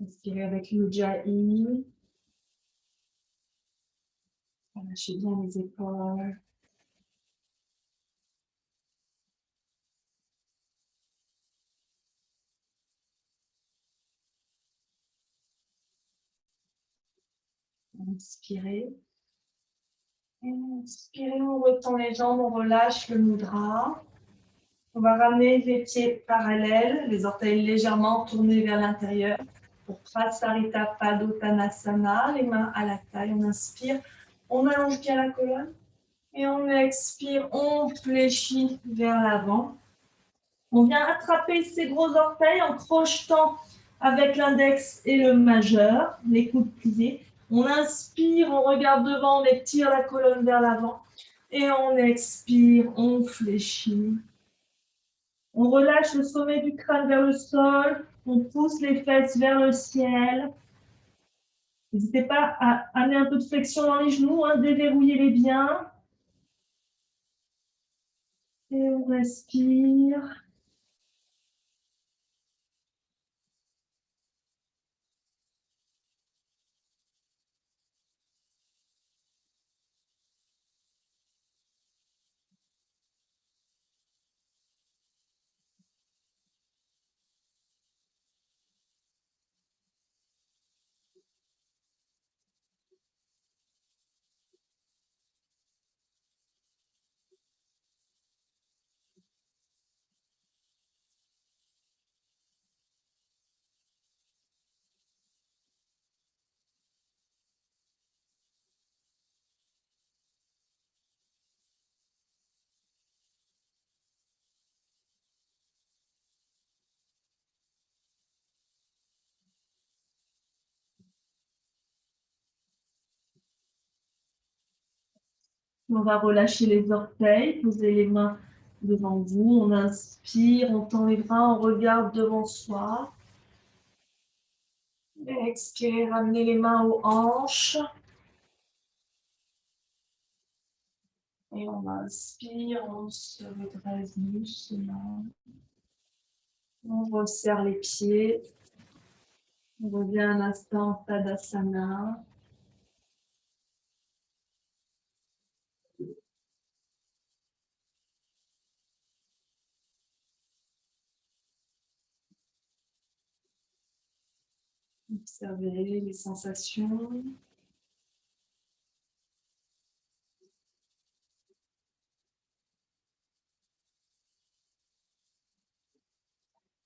Inspirez avec l'Ujjayi. Relâchez bien les épaules. Inspirez. Inspirez, on retend les jambes, on relâche le mudra. On va ramener les pieds parallèles, les orteils légèrement tournés vers l'intérieur. Pour Prasarita Padottanasana, les mains à la taille. On inspire, on allonge bien la colonne. Et on expire, on fléchit vers l'avant. On vient attraper ses gros orteils en crochetant avec l'index et le majeur, les coudes pliés. On inspire, on regarde devant, on étire la colonne vers l'avant. Et on expire, on fléchit. On relâche le sommet du crâne vers le sol. On pousse les fesses vers le ciel. N'hésitez pas à amener un peu de flexion dans les genoux, hein, déverrouillez-les bien. Et on respire. On va relâcher les orteils, poser les mains devant vous. On inspire, on tend les bras, on regarde devant soi. Expirez, ramenez les mains aux hanches. Et on inspire, on se redresse doucement. On resserre les pieds. On revient un instant en Tadasana. Observez les sensations.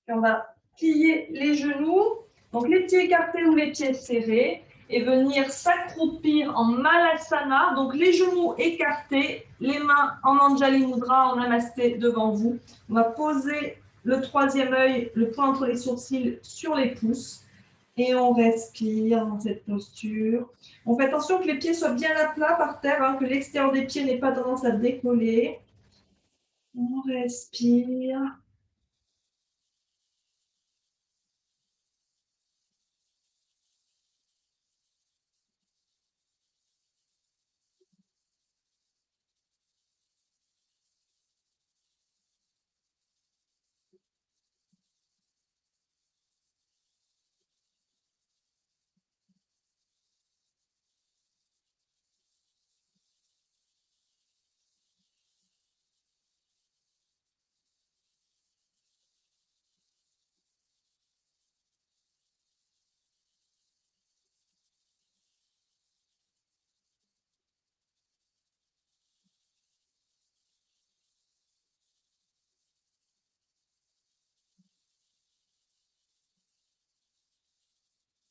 Et on va plier les genoux, donc les pieds écartés ou les pieds serrés, et venir s'accroupir en Malasana, donc les genoux écartés, les mains en Anjali Mudra, en Namasté devant vous. On va poser le troisième œil, le point entre les sourcils, sur les pouces, et on respire dans cette posture. On fait attention que les pieds soient bien à plat par terre, hein, que l'extérieur des pieds n'ait pas tendance à décoller. On respire.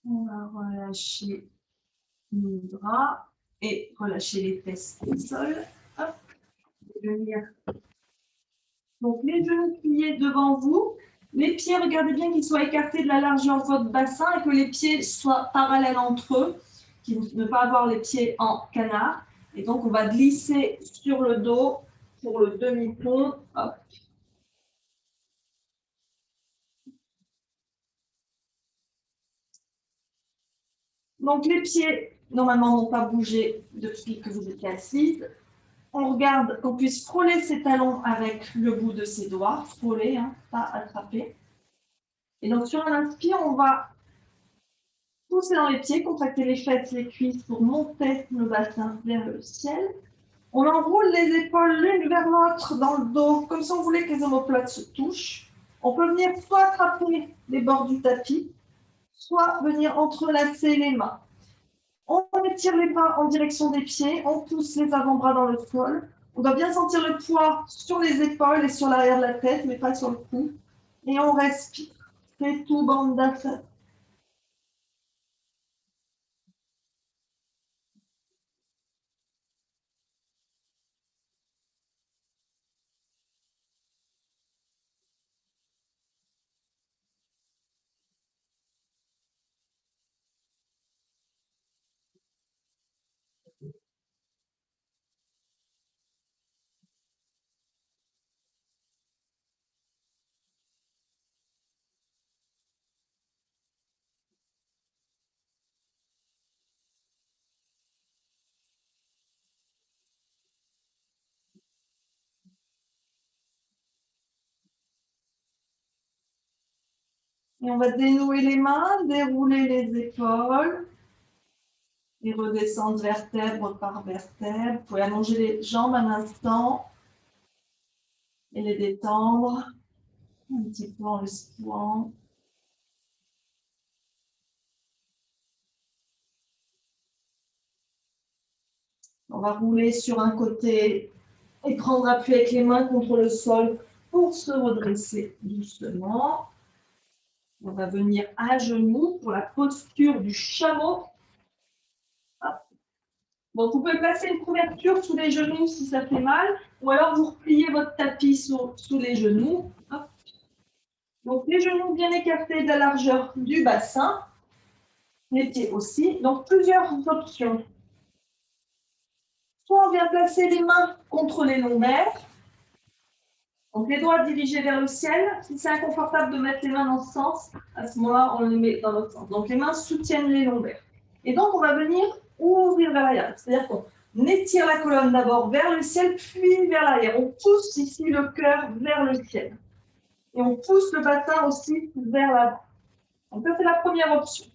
On va relâcher les bras et relâcher les fesses au sol. Hop. Venir. Donc les genoux pliés devant vous. Les pieds, regardez bien qu'ils soient écartés de la largeur de votre bassin et que les pieds soient parallèles entre eux, ne pas avoir les pieds en canard. Et donc on va glisser sur le dos pour le demi-pont. Hop. Donc les pieds, normalement, n'ont pas bougé depuis que vous étiez assise. On regarde qu'on puisse frôler ses talons avec le bout de ses doigts, frôler, hein, pas attraper. Et donc sur un inspire, on va pousser dans les pieds, contracter les fesses, les cuisses pour monter le bassin vers le ciel. On enroule les épaules l'une vers l'autre dans le dos, comme si on voulait que les omoplates se touchent. On peut venir soit attraper les bords du tapis, soit venir entrelacer les mains. On étire les bras en direction des pieds, on pousse les avant-bras dans le sol. On doit bien sentir le poids sur les épaules et sur l'arrière de la tête, mais pas sur le cou. Et on respire. C'est tout, Bandhasana. Et on va dénouer les mains, dérouler les épaules et redescendre vertèbre par vertèbre. Vous pouvez allonger les jambes un instant et les détendre un petit peu en les secouant. On va rouler sur un côté et prendre appui avec les mains contre le sol pour se redresser doucement. On va venir à genoux pour la posture du chameau. Donc, vous pouvez placer une couverture sous les genoux si ça fait mal, ou alors vous repliez votre tapis sous les genoux. Donc, les genoux bien écartés de la largeur du bassin, les pieds aussi. Donc, plusieurs options. Soit on vient placer les mains contre les lombaires, donc les doigts dirigés vers le ciel. Si c'est inconfortable de mettre les mains dans ce sens, à ce moment-là, on les met dans l'autre sens. Donc les mains soutiennent les lombaires. Et donc on va venir ouvrir vers l'arrière. C'est-à-dire qu'on étire la colonne d'abord vers le ciel, puis vers l'arrière. On pousse ici le cœur vers le ciel. Et on pousse le bassin aussi vers l'avant. Donc ça, c'est la première option.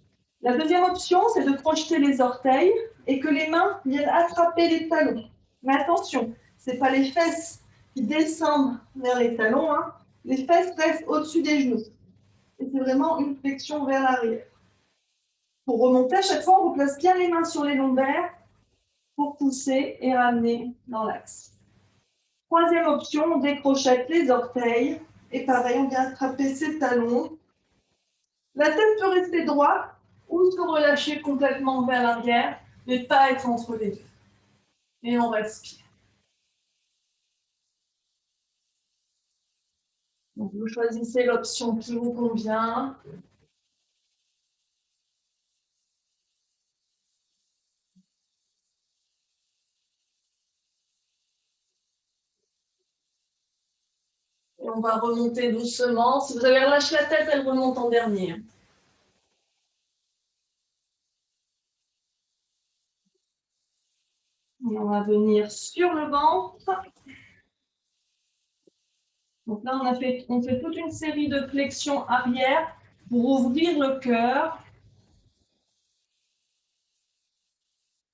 La deuxième option, c'est de projeter les orteils et que les mains viennent attraper les talons. Mais attention, ce n'est pas les fesses qui descendent vers les talons. Hein. Les fesses restent au-dessus des genoux. Et c'est vraiment une flexion vers l'arrière. Pour remonter, à chaque fois, on replace bien les mains sur les lombaires pour pousser et ramener dans l'axe. Troisième option, on décrochette les orteils. Et pareil, on vient attraper ses talons. La tête peut rester droite ou se relâcher complètement vers l'arrière, mais pas être entre les deux. Et on respire. Donc vous choisissez l'option qui vous convient. Et on va remonter doucement. Si vous avez relâché la tête, elle remonte en dernier. Et on va venir sur le ventre. Donc là, on fait toute une série de flexions arrière pour ouvrir le cœur.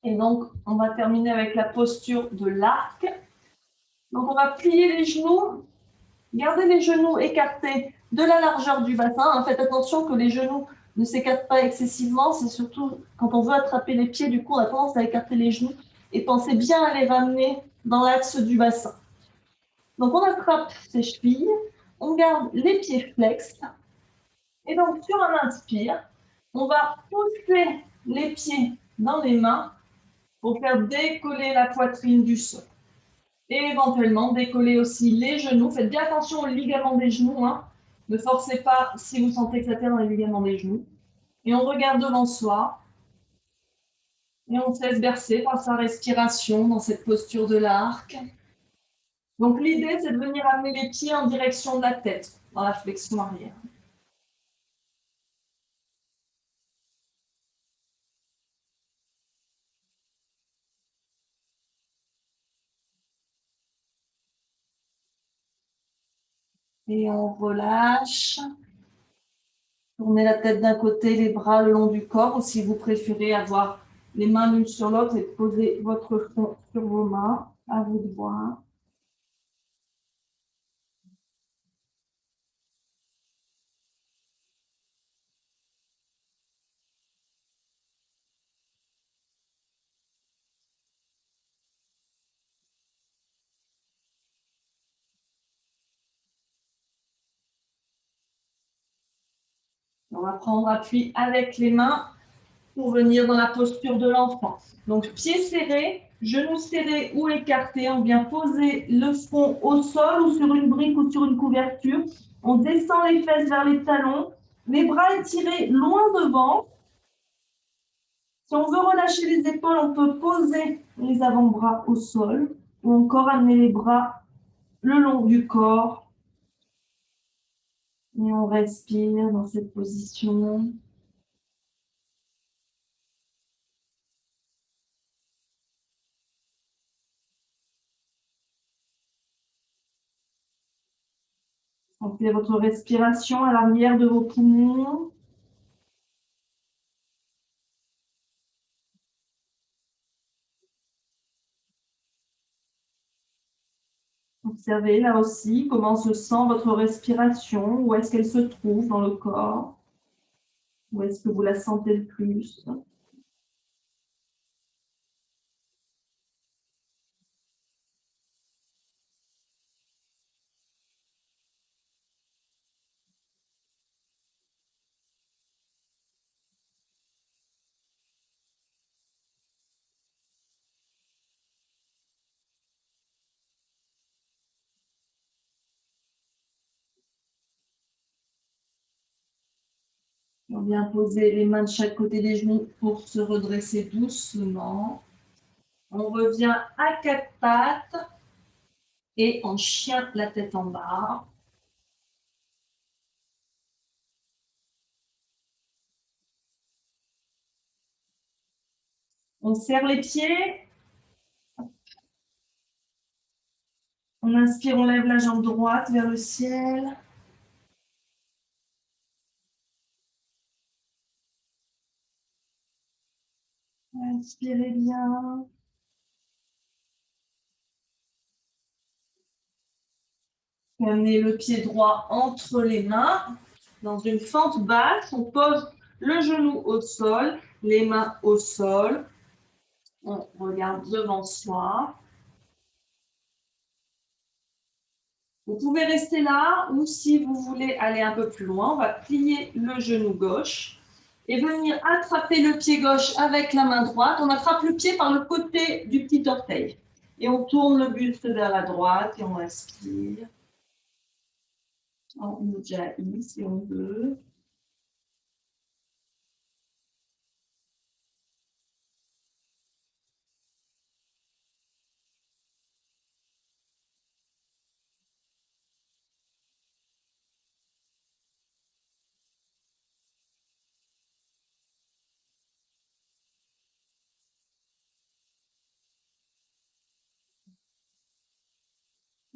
Et donc, on va terminer avec la posture de l'arc. Donc, on va plier les genoux. Gardez les genoux écartés de la largeur du bassin. Faites attention que les genoux ne s'écartent pas excessivement. C'est surtout quand on veut attraper les pieds, du coup, on a tendance à écarter les genoux. Et pensez bien à les ramener dans l'axe du bassin. Donc, on attrape ses chevilles. On garde les pieds flex. Et donc, sur un inspire, on va pousser les pieds dans les mains pour faire décoller la poitrine du sol. Et éventuellement décoller aussi les genoux. Faites bien attention aux ligaments des genoux. Hein. Ne forcez pas si vous sentez que ça tient dans les ligaments des genoux. Et on regarde devant soi. Et on se laisse bercer par sa respiration dans cette posture de l'arc. Donc l'idée, c'est de venir amener les pieds en direction de la tête, dans la flexion arrière. Et on relâche. Tournez la tête d'un côté, les bras le long du corps, ou si vous préférez avoir les mains l'une sur l'autre et poser votre front sur vos mains, à vous de voir. On va prendre appui avec les mains pour venir dans la posture de l'enfant. Donc, pieds serrés, genoux serrés ou écartés. On vient poser le front au sol ou sur une brique ou sur une couverture. On descend les fesses vers les talons. Les bras étirés loin devant. Si on veut relâcher les épaules, on peut poser les avant-bras au sol ou encore amener les bras le long du corps. Et on respire dans cette position. Sentez votre respiration à l'arrière de vos poumons. Observez là aussi comment se sent votre respiration, où est-ce qu'elle se trouve dans le corps, où est-ce que vous la sentez le plus. On vient poser les mains de chaque côté des genoux pour se redresser doucement. On revient à quatre pattes et en chien, la tête en bas. On serre les pieds. On inspire, on lève la jambe droite vers le ciel. Inspirez bien. Amenez le pied droit entre les mains. Dans une fente basse, on pose le genou au sol, les mains au sol. On regarde devant soi. Vous pouvez rester là ou si vous voulez aller un peu plus loin, on va plier le genou gauche et venir attraper le pied gauche avec la main droite. On attrape le pied par le côté du petit orteil et on tourne le buste vers la droite et on inspire. En Ujjayi si on veut.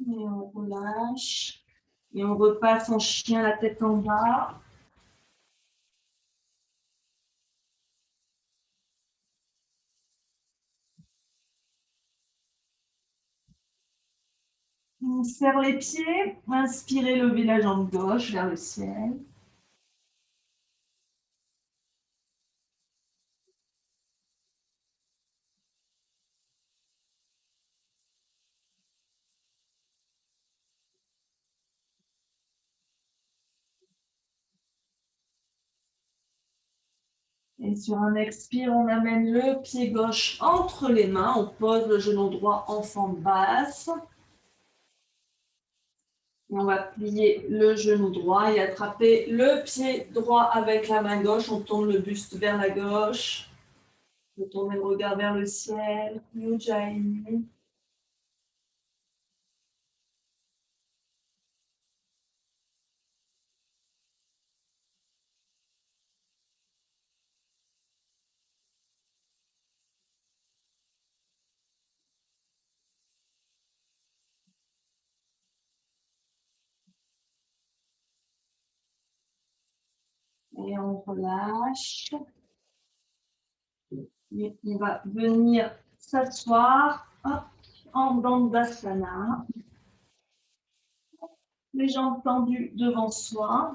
Et on relâche. Et on repasse en chien, la tête en bas. On serre les pieds. Inspirez, levez la jambe gauche vers le ciel. Et sur un expire, on amène le pied gauche entre les mains. On pose le genou droit en fente basse. Et on va plier le genou droit et attraper le pied droit avec la main gauche. On tourne le buste vers la gauche. On tourne le regard vers le ciel. Ujjayi. Et on relâche. Et on va venir s'asseoir en Dandasana. Les jambes tendues devant soi.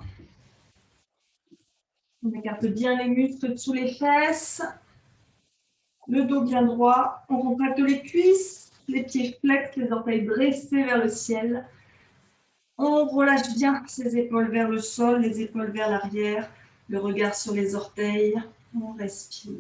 On écarte bien les muscles sous les fesses. Le dos bien droit. On contracte les cuisses, les pieds flex, les orteils dressés vers le ciel. On relâche bien ses épaules vers le sol, les épaules vers l'arrière, le regard sur les orteils. On respire.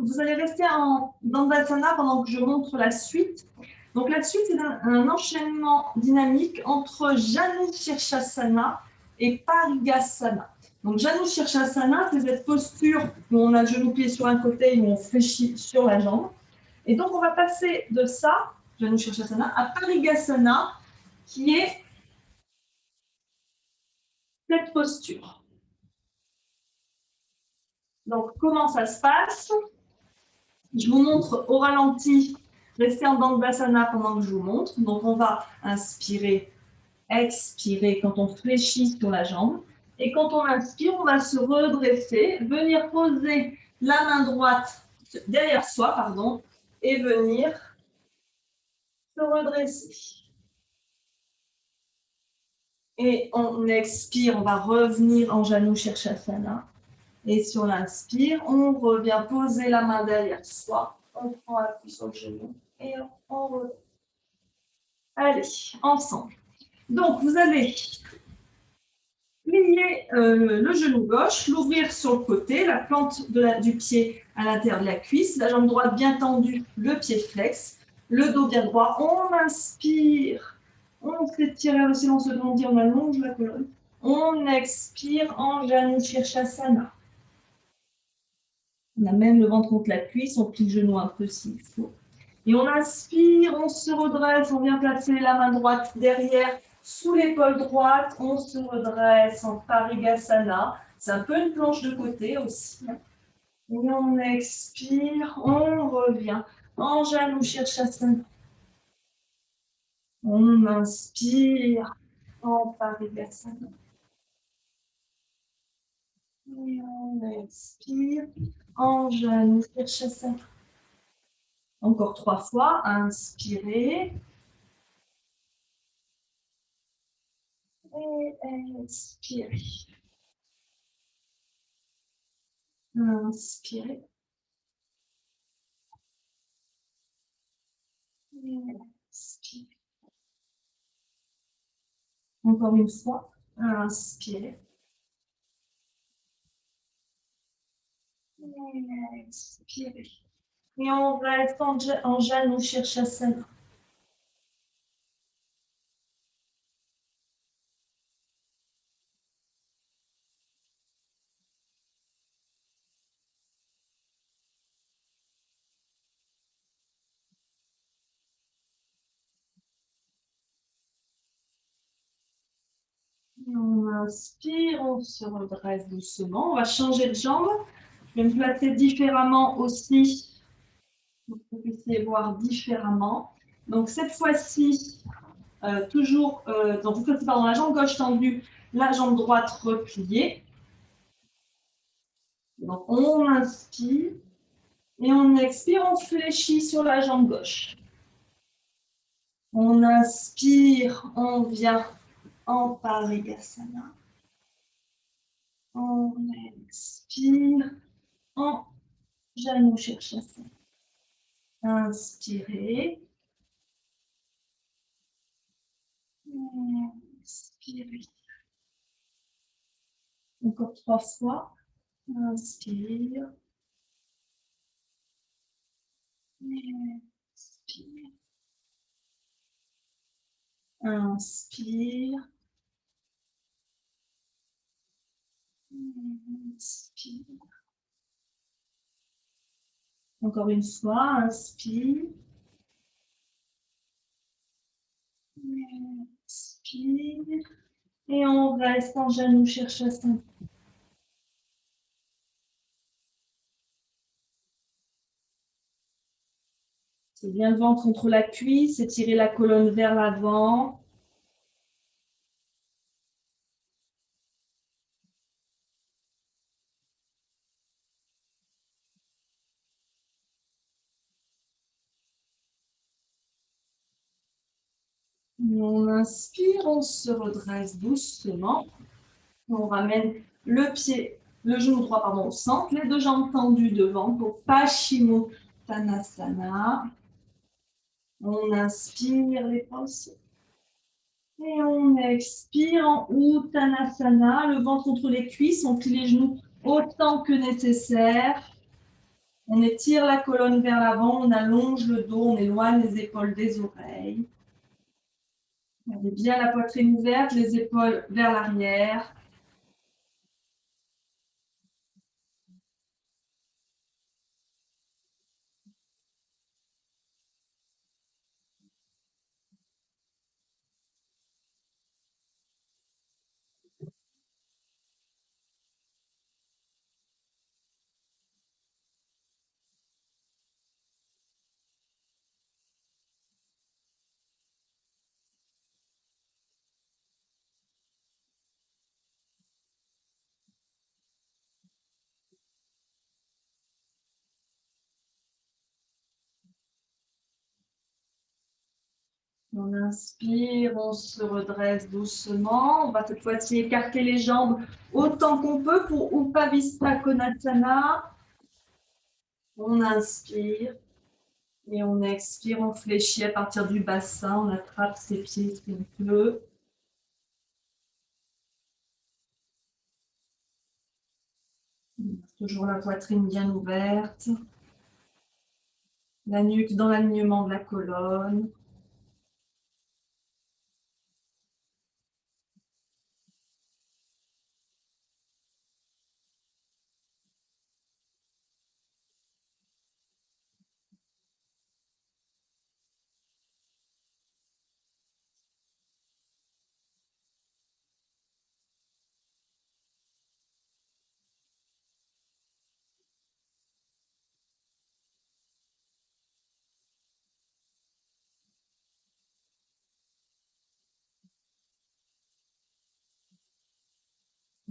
Vous allez rester en Dandasana pendant que je montre la suite. Donc la suite, c'est un enchaînement dynamique entre Janu Shirshasana et Parigasana. Donc Janu Shirshasana, c'est cette posture où on a le genou plié sur un côté et où on fléchit sur la jambe. Et donc on va passer de ça, Janu Shirshasana, à Parigasana, qui est cette posture. Donc comment ça se passe? Je vous montre au ralenti. Restez en Dandasana pendant que je vous montre. Donc, on va inspirer, expirer quand on fléchit sur la jambe. Et quand on inspire, on va se redresser, venir poser la main droite derrière soi, pardon, et venir se redresser. Et on expire, on va revenir en Janu Shirshasana. Et sur l'inspire, on revient poser la main derrière soi. On prend appui sur le genou et on revient. Allez, ensemble. Donc, vous allez plier le genou gauche, l'ouvrir sur le côté, la plante du pied à l'intérieur de la cuisse, la jambe droite bien tendue, le pied flex, le dos bien droit. On inspire, on s'étire vers le silence de grandir, on allonge la colonne. On expire en Janu Shirshasana. On a même le ventre contre la cuisse, on plie le genou un peu s'il faut. Et on inspire, on se redresse, on vient placer la main droite derrière, sous l'épaule droite, on se redresse en Parigasana. C'est un peu une planche de côté aussi. Et on expire, on revient en Janu Shirshasana. On inspire en Parigasana. Et on expire en Janu Shirshasana. Encore 3 fois, inspirez. Et expirez. Inspirez. Expirez. Encore une fois, inspirez. Expirez. Et on reste en Janu Shirshasana. On inspire, on se redresse doucement. On va changer de jambe. Je vais me placer différemment aussi pour que vous puissiez voir différemment. Donc cette fois-ci, toujours, donc vous faites la jambe gauche tendue, la jambe droite repliée. Donc on inspire et on expire, on fléchit sur la jambe gauche. On inspire, on vient en Parigasana. On expire en Janu Shirshasana. Inspirez. Expirez. Encore 3 fois. Inspire. Expire. Inspire. Inspire. Encore une fois, inspire. Inspire. Et on reste en Janu Shirshasana. C'est bien le ventre contre la cuisse, étirez la colonne vers l'avant. On inspire, on se redresse doucement. On ramène le pied, le genou droit pardon, au centre, les deux jambes tendues devant pour Paschimottanasana. On inspire les pensées. Et on expire en Uttanasana, le ventre contre les cuisses, on plie les genoux autant que nécessaire. On étire la colonne vers l'avant, on allonge le dos, on éloigne les épaules des oreilles. Gardez bien la poitrine ouverte, les épaules vers l'arrière. On inspire, on se redresse doucement. On va cette fois-ci écarter les jambes autant qu'on peut pour Upavista Konasana. On inspire et on expire, on fléchit à partir du bassin, on attrape ses pieds si on peut. Toujours la poitrine bien ouverte. La nuque dans l'alignement de la colonne.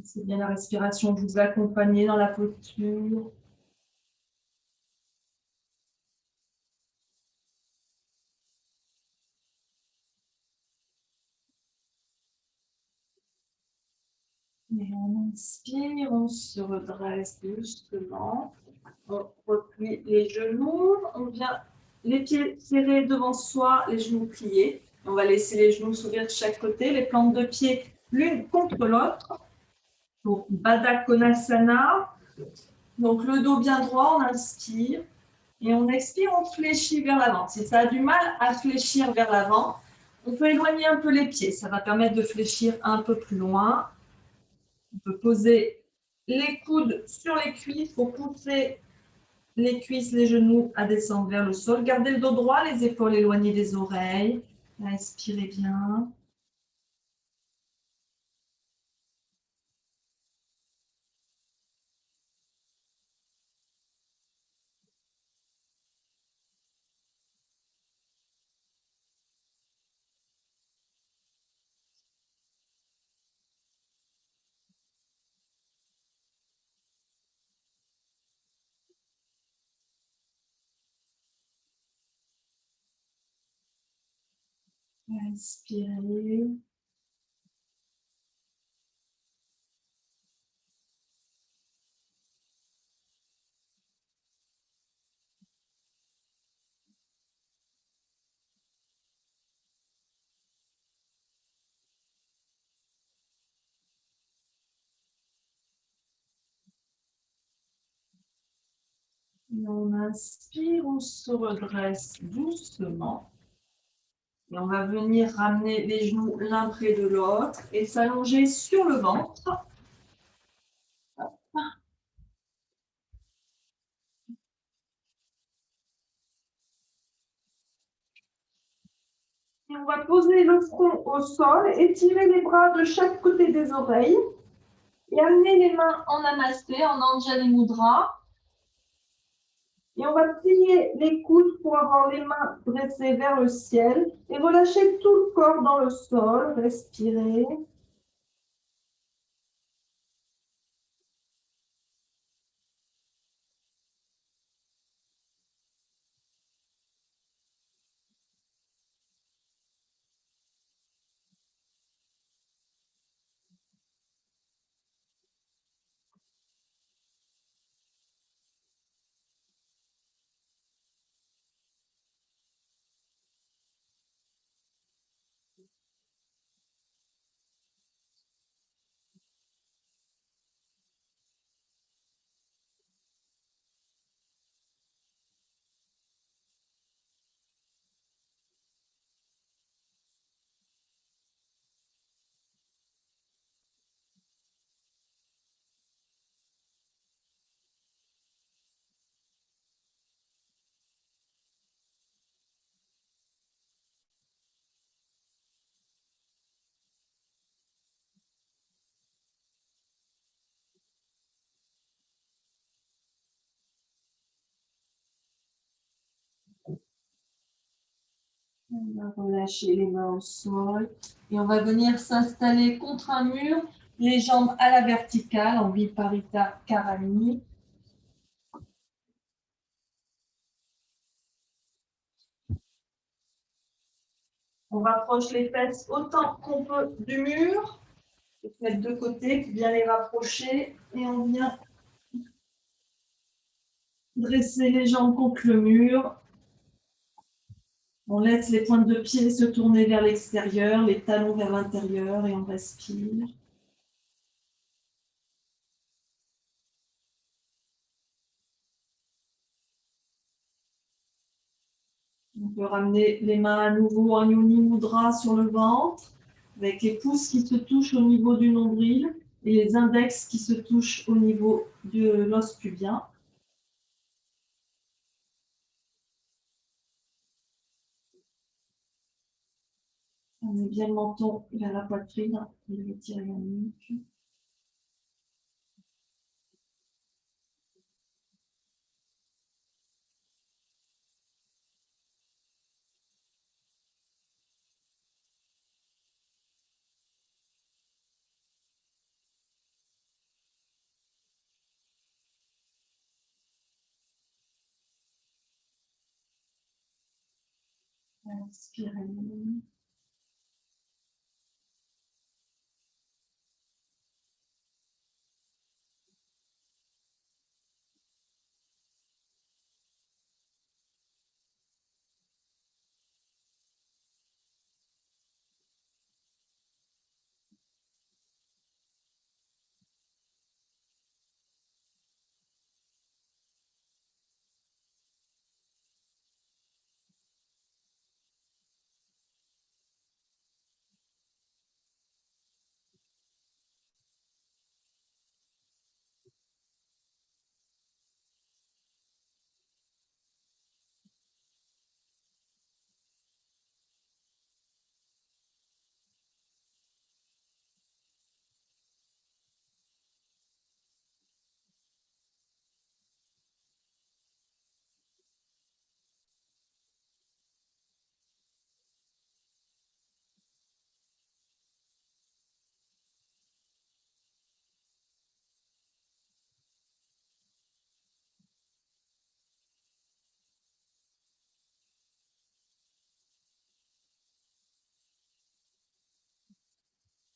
C'est bien la respiration que vous accompagnez dans la posture. Et on inspire, on se redresse doucement. On replie les genoux. On vient les pieds serrés devant soi, les genoux pliés. On va laisser les genoux s'ouvrir de chaque côté, les plantes de pied l'une contre l'autre. Pour Baddha Konasana. Donc le dos bien droit, on inspire. Et on expire, on fléchit vers l'avant. Si ça a du mal à fléchir vers l'avant, on peut éloigner un peu les pieds. Ça va permettre de fléchir un peu plus loin. On peut poser les coudes sur les cuisses pour pousser les cuisses, les genoux à descendre vers le sol. Gardez le dos droit, les épaules éloignées des oreilles. Inspirez bien. Inspirez. Et on inspire, on se redresse doucement. Et on va venir ramener les genoux l'un près de l'autre et s'allonger sur le ventre. Et on va poser le front au sol, étirer les bras de chaque côté des oreilles et amener les mains en namasté, en Anjali Mudra. Et on va plier les coudes pour avoir les mains dressées vers le ciel et relâcher tout le corps dans le sol. Respirez. On va relâcher les mains au sol et on va venir s'installer contre un mur, les jambes à la verticale en Viparita Karani. On rapproche les fesses autant qu'on peut du mur. On peut se mettre de côté pour bien les rapprocher. Et on vient dresser les jambes contre le mur. On laisse les pointes de pied se tourner vers l'extérieur, les talons vers l'intérieur et on respire. On peut ramener les mains à nouveau en Yoni Mudra sur le ventre, avec les pouces qui se touchent au niveau du nombril et les index qui se touchent au niveau de l'os pubien. On met bien le menton vers la poitrine, on retire la nuque. Inspirez.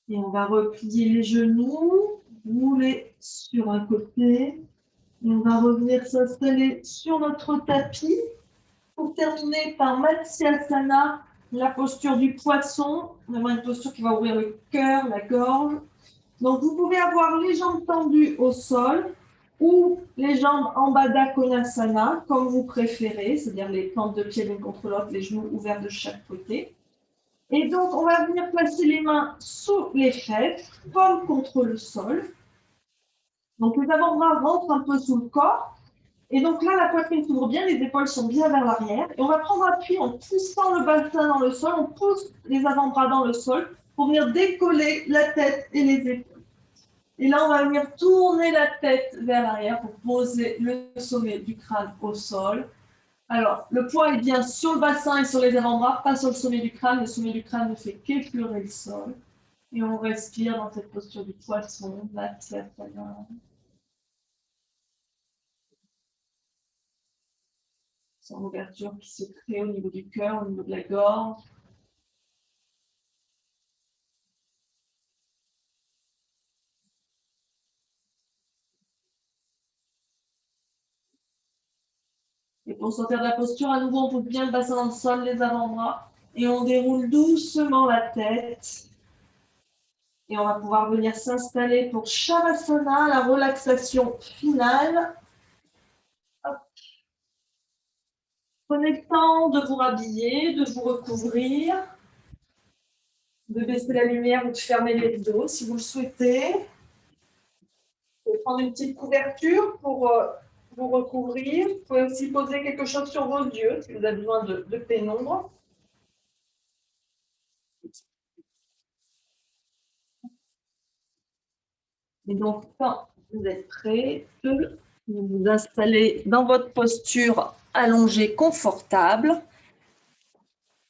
Et on va replier les genoux, rouler sur un côté. Et on va revenir s'installer sur notre tapis pour terminer par Matsyasana, la posture du poisson. Vraiment une posture qui va ouvrir le cœur, la gorge. Donc vous pouvez avoir les jambes tendues au sol ou les jambes en Baddha Konasana, comme vous préférez, c'est-à-dire les plantes de pied l'une contre l'autre, les genoux ouverts de chaque côté. Et donc, on va venir placer les mains sous les fesses, comme contre le sol. Donc, les avant-bras rentrent un peu sous le corps. Et donc là, la poitrine s'ouvre bien, les épaules sont bien vers l'arrière. Et on va prendre appui en poussant le bassin dans le sol. On pousse les avant-bras dans le sol pour venir décoller la tête et les épaules. Et là, on va venir tourner la tête vers l'arrière pour poser le sommet du crâne au sol. Alors, le poids est bien sur le bassin et sur les avant-bras, pas sur le sommet du crâne. Le sommet du crâne ne fait qu'effleurer le sol. Et on respire dans cette posture du poisson, Matsyasana. Sans ouverture qui se crée au niveau du cœur, au niveau de la gorge. Et pour sortir de la posture, à nouveau, on pose bien le bassin dans le sol, les avant-bras. Et on déroule doucement la tête. Et on va pouvoir venir s'installer pour Shavasana, la relaxation finale. Hop. Prenez le temps de vous rhabiller, de vous recouvrir, de baisser la lumière ou de fermer les rideaux si vous le souhaitez. Vous pouvez prendre une petite couverture pour vous recouvrir. Vous pouvez aussi poser quelque chose sur vos yeux si vous avez besoin de pénombre. Et donc, quand vous êtes prêt, vous vous installez dans votre posture allongée confortable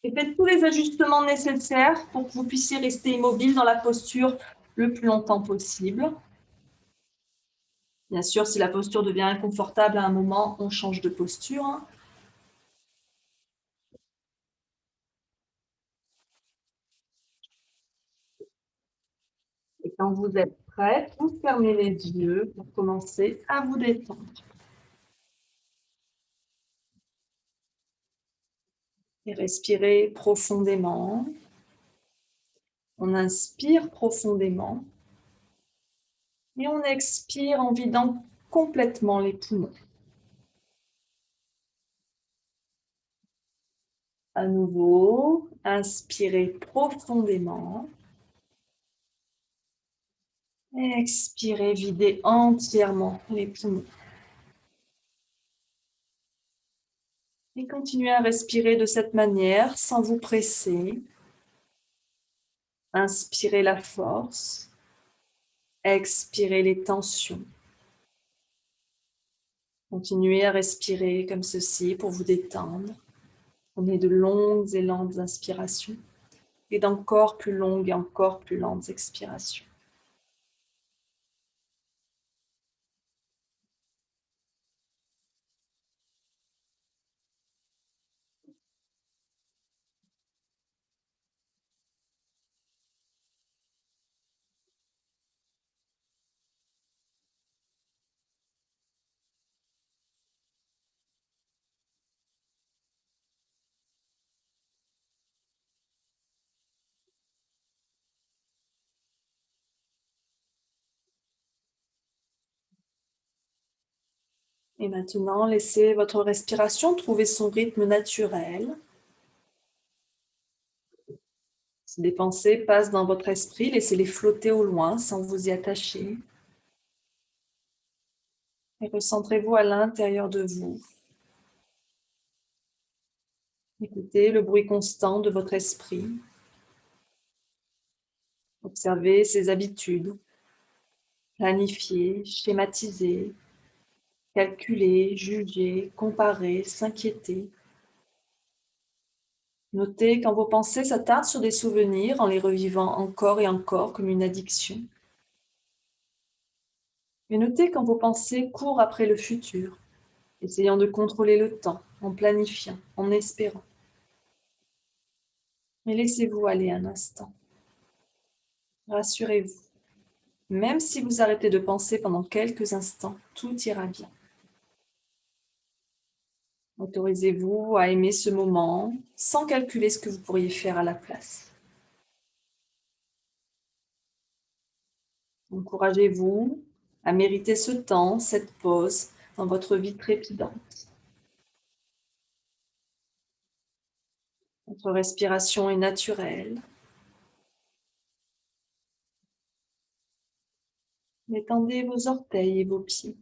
et faites tous les ajustements nécessaires pour que vous puissiez rester immobile dans la posture le plus longtemps possible. Bien sûr, si la posture devient inconfortable à un moment, on change de posture. Quand vous êtes prête, vous fermez les yeux pour commencer à vous détendre. Et respirez profondément. On inspire profondément et on expire en vidant complètement les poumons. À nouveau, inspirez profondément. Et expirez, videz entièrement les poumons. Et continuez à respirer de cette manière sans vous presser. Inspirez la force. Expirez les tensions. Continuez à respirer comme ceci pour vous détendre. Prenez de longues et lentes inspirations et d'encore plus longues et encore plus lentes expirations. Et maintenant, laissez votre respiration trouver son rythme naturel. Si des pensées passent dans votre esprit, laissez-les flotter au loin sans vous y attacher. Et recentrez-vous à l'intérieur de vous. Écoutez le bruit constant de votre esprit. Observez ses habitudes. Planifier, schématiser, calculer, juger, comparer, s'inquiéter. Notez quand vos pensées s'attardent sur des souvenirs en les revivant encore et encore comme une addiction. Et notez quand vos pensées courent après le futur, essayant de contrôler le temps, en planifiant, en espérant. Mais laissez-vous aller un instant. Rassurez-vous. Même si vous arrêtez de penser pendant quelques instants, tout ira bien. Autorisez-vous à aimer ce moment sans calculer ce que vous pourriez faire à la place. Encouragez-vous à mériter ce temps, cette pause dans votre vie trépidante. Votre respiration est naturelle. Détendez vos orteils et vos pieds,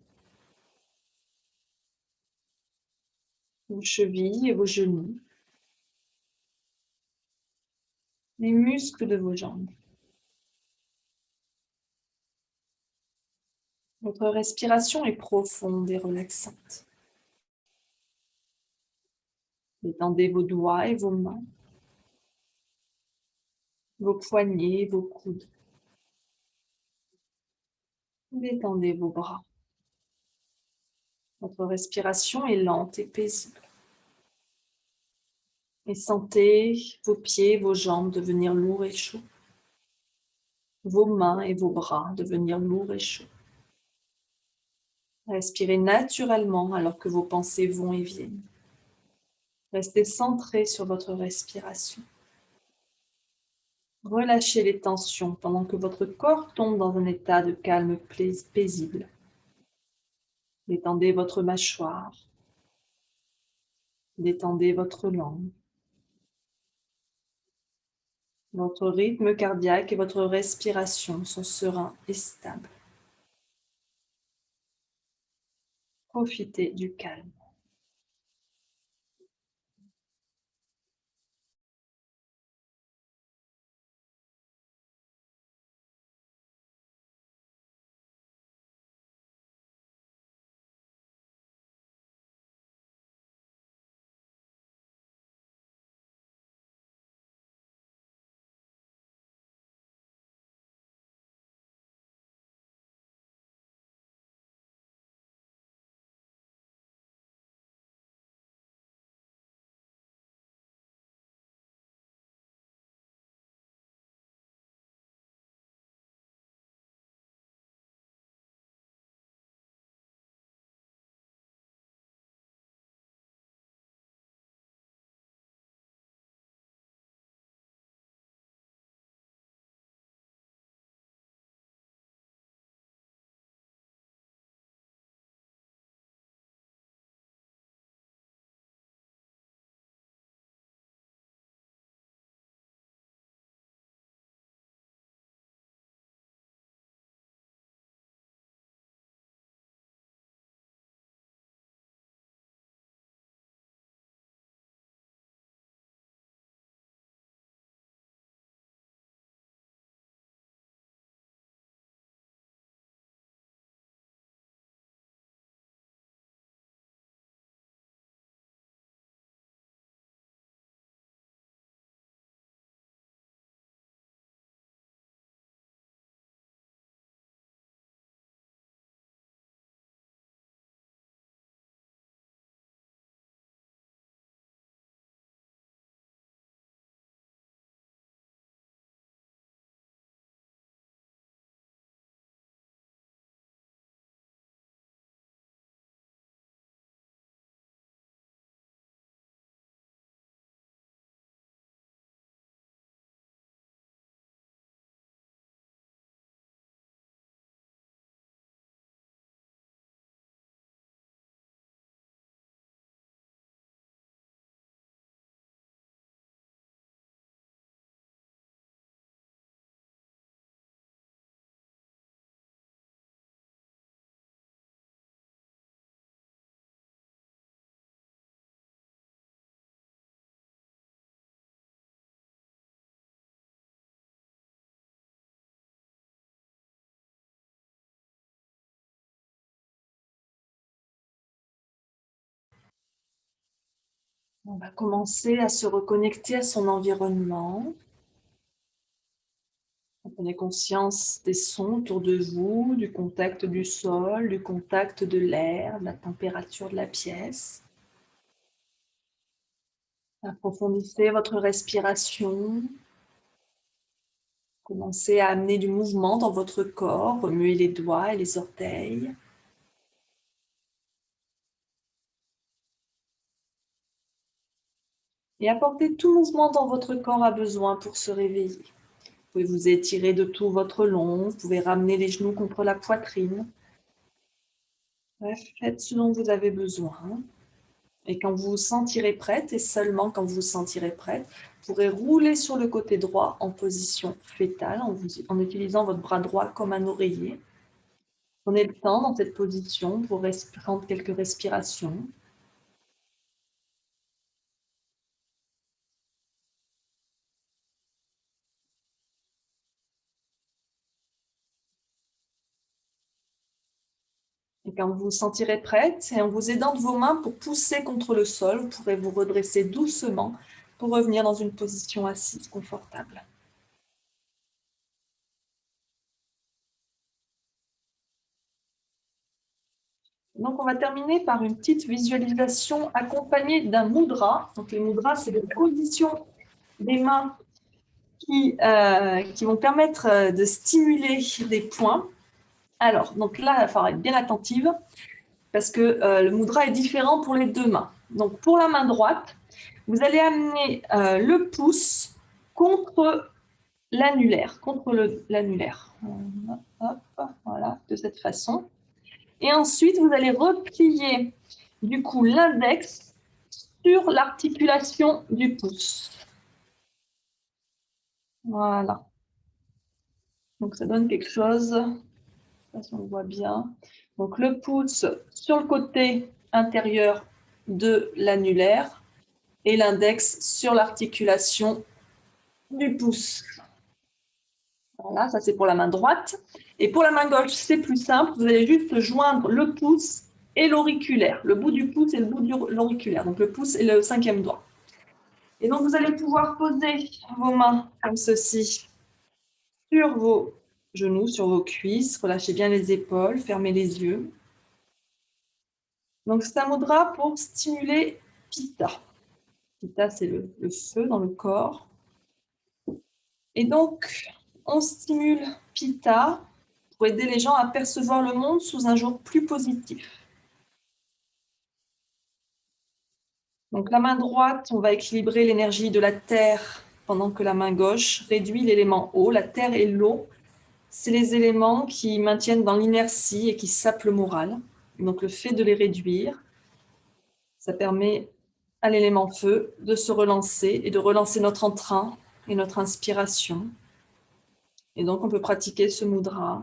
vos chevilles et vos genoux, les muscles de vos jambes. Votre respiration est profonde et relaxante. Détendez vos doigts et vos mains, vos poignets et vos coudes. Détendez vos bras. Votre respiration est lente et paisible. Et sentez vos pieds et vos jambes devenir lourds et chauds. Vos mains et vos bras devenir lourds et chauds. Respirez naturellement alors que vos pensées vont et viennent. Restez centré sur votre respiration. Relâchez les tensions pendant que votre corps tombe dans un état de calme paisible. Détendez votre mâchoire. Détendez votre langue. Votre rythme cardiaque et votre respiration sont sereins et stables. Profitez du calme. On va commencer à se reconnecter à son environnement. Prenez conscience des sons autour de vous, du contact du sol, du contact de l'air, de la température de la pièce. Approfondissez votre respiration. Commencez à amener du mouvement dans votre corps, remuez les doigts et les orteils. Et apportez tout mouvement dont votre corps a besoin pour se réveiller. Vous pouvez vous étirer de tout votre long, vous pouvez ramener les genoux contre la poitrine. Bref, faites ce dont vous avez besoin. Et quand vous vous sentirez prête, et seulement quand vous vous sentirez prête, vous pourrez rouler sur le côté droit en position fétale, en utilisant votre bras droit comme un oreiller. Prenez le temps dans cette position pour prendre quelques respirations. Et quand vous vous sentirez prête, et en vous aidant de vos mains pour pousser contre le sol, vous pourrez vous redresser doucement pour revenir dans une position assise confortable. Donc, on va terminer par une petite visualisation accompagnée d'un mudra. Donc, les mudras, c'est des positions des mains qui vont permettre de stimuler des points. Alors, donc là, il va falloir être bien attentive parce que le mudra est différent pour les deux mains. Donc, pour la main droite, vous allez amener le pouce contre l'annulaire, Hop, voilà, de cette façon. Et ensuite, vous allez replier du coup l'index sur l'articulation du pouce. Voilà. Donc ça donne quelque chose. Ça, on le voit bien. Donc le pouce sur le côté intérieur de l'annulaire et l'index sur l'articulation du pouce. Voilà, ça c'est pour la main droite. Et pour la main gauche, c'est plus simple. Vous allez juste joindre le pouce et l'auriculaire. Le bout du pouce et le bout de l'auriculaire. Donc le pouce et le cinquième doigt. Et donc vous allez pouvoir poser vos mains comme ceci sur vos genoux, sur vos cuisses. Relâchez bien les épaules, fermez les yeux. Donc c'est un mudra pour stimuler Pitta. Pitta, c'est le feu dans le corps. Et donc, on stimule Pitta pour aider les gens à percevoir le monde sous un jour plus positif. Donc la main droite, on va équilibrer l'énergie de la terre pendant que la main gauche réduit l'élément eau. La terre et l'eau, c'est les éléments qui maintiennent dans l'inertie et qui sapent le moral. Donc le fait de les réduire, ça permet à l'élément feu de se relancer et de relancer notre entrain et notre inspiration. Et donc on peut pratiquer ce mudra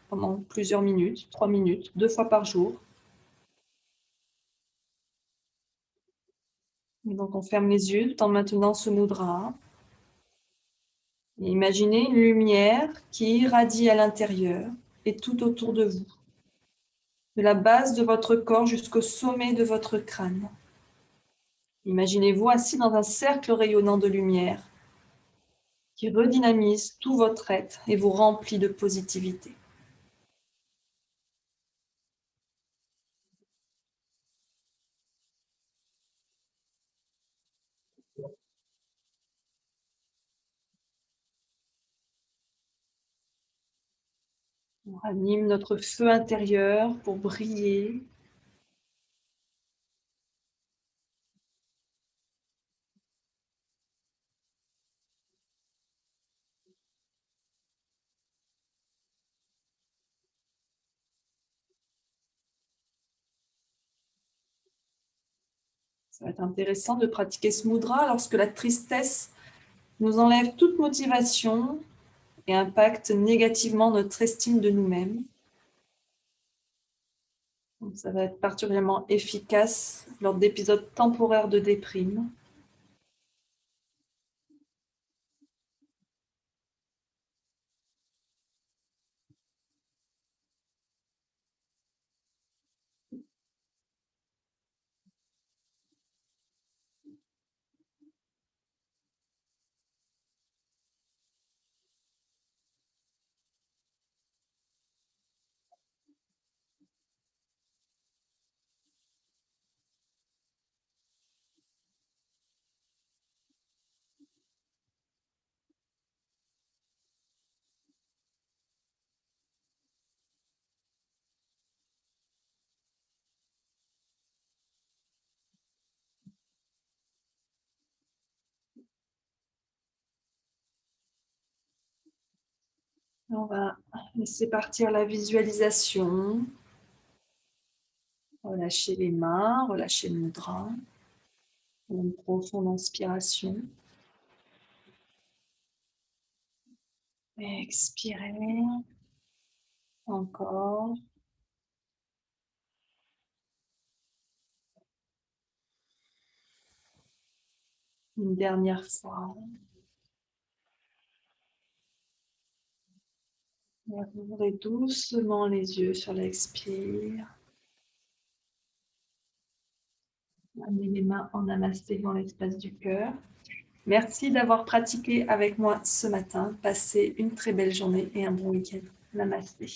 pendant plusieurs minutes, 3 minutes, 2 fois par jour. Et donc on ferme les yeux tout en maintenant ce mudra. Et imaginez une lumière qui irradie à l'intérieur et tout autour de vous, de la base de votre corps jusqu'au sommet de votre crâne. Imaginez-vous assis dans un cercle rayonnant de lumière qui redynamise tout votre être et vous remplit de positivité. On ranime notre feu intérieur pour briller. Ça va être intéressant de pratiquer ce mudra lorsque la tristesse nous enlève toute motivation et impacte négativement notre estime de nous-mêmes. Donc, ça va être particulièrement efficace lors d'épisodes temporaires de déprime. On va laisser partir la visualisation. Relâchez les mains, relâchez le mudra. Une profonde inspiration. Expirez. Encore. Une dernière fois. Ouvrez doucement les yeux sur l'expire. Amenez les mains en namasté dans l'espace du cœur. Merci d'avoir pratiqué avec moi ce matin. Passez une très belle journée et un bon week-end. Namasté.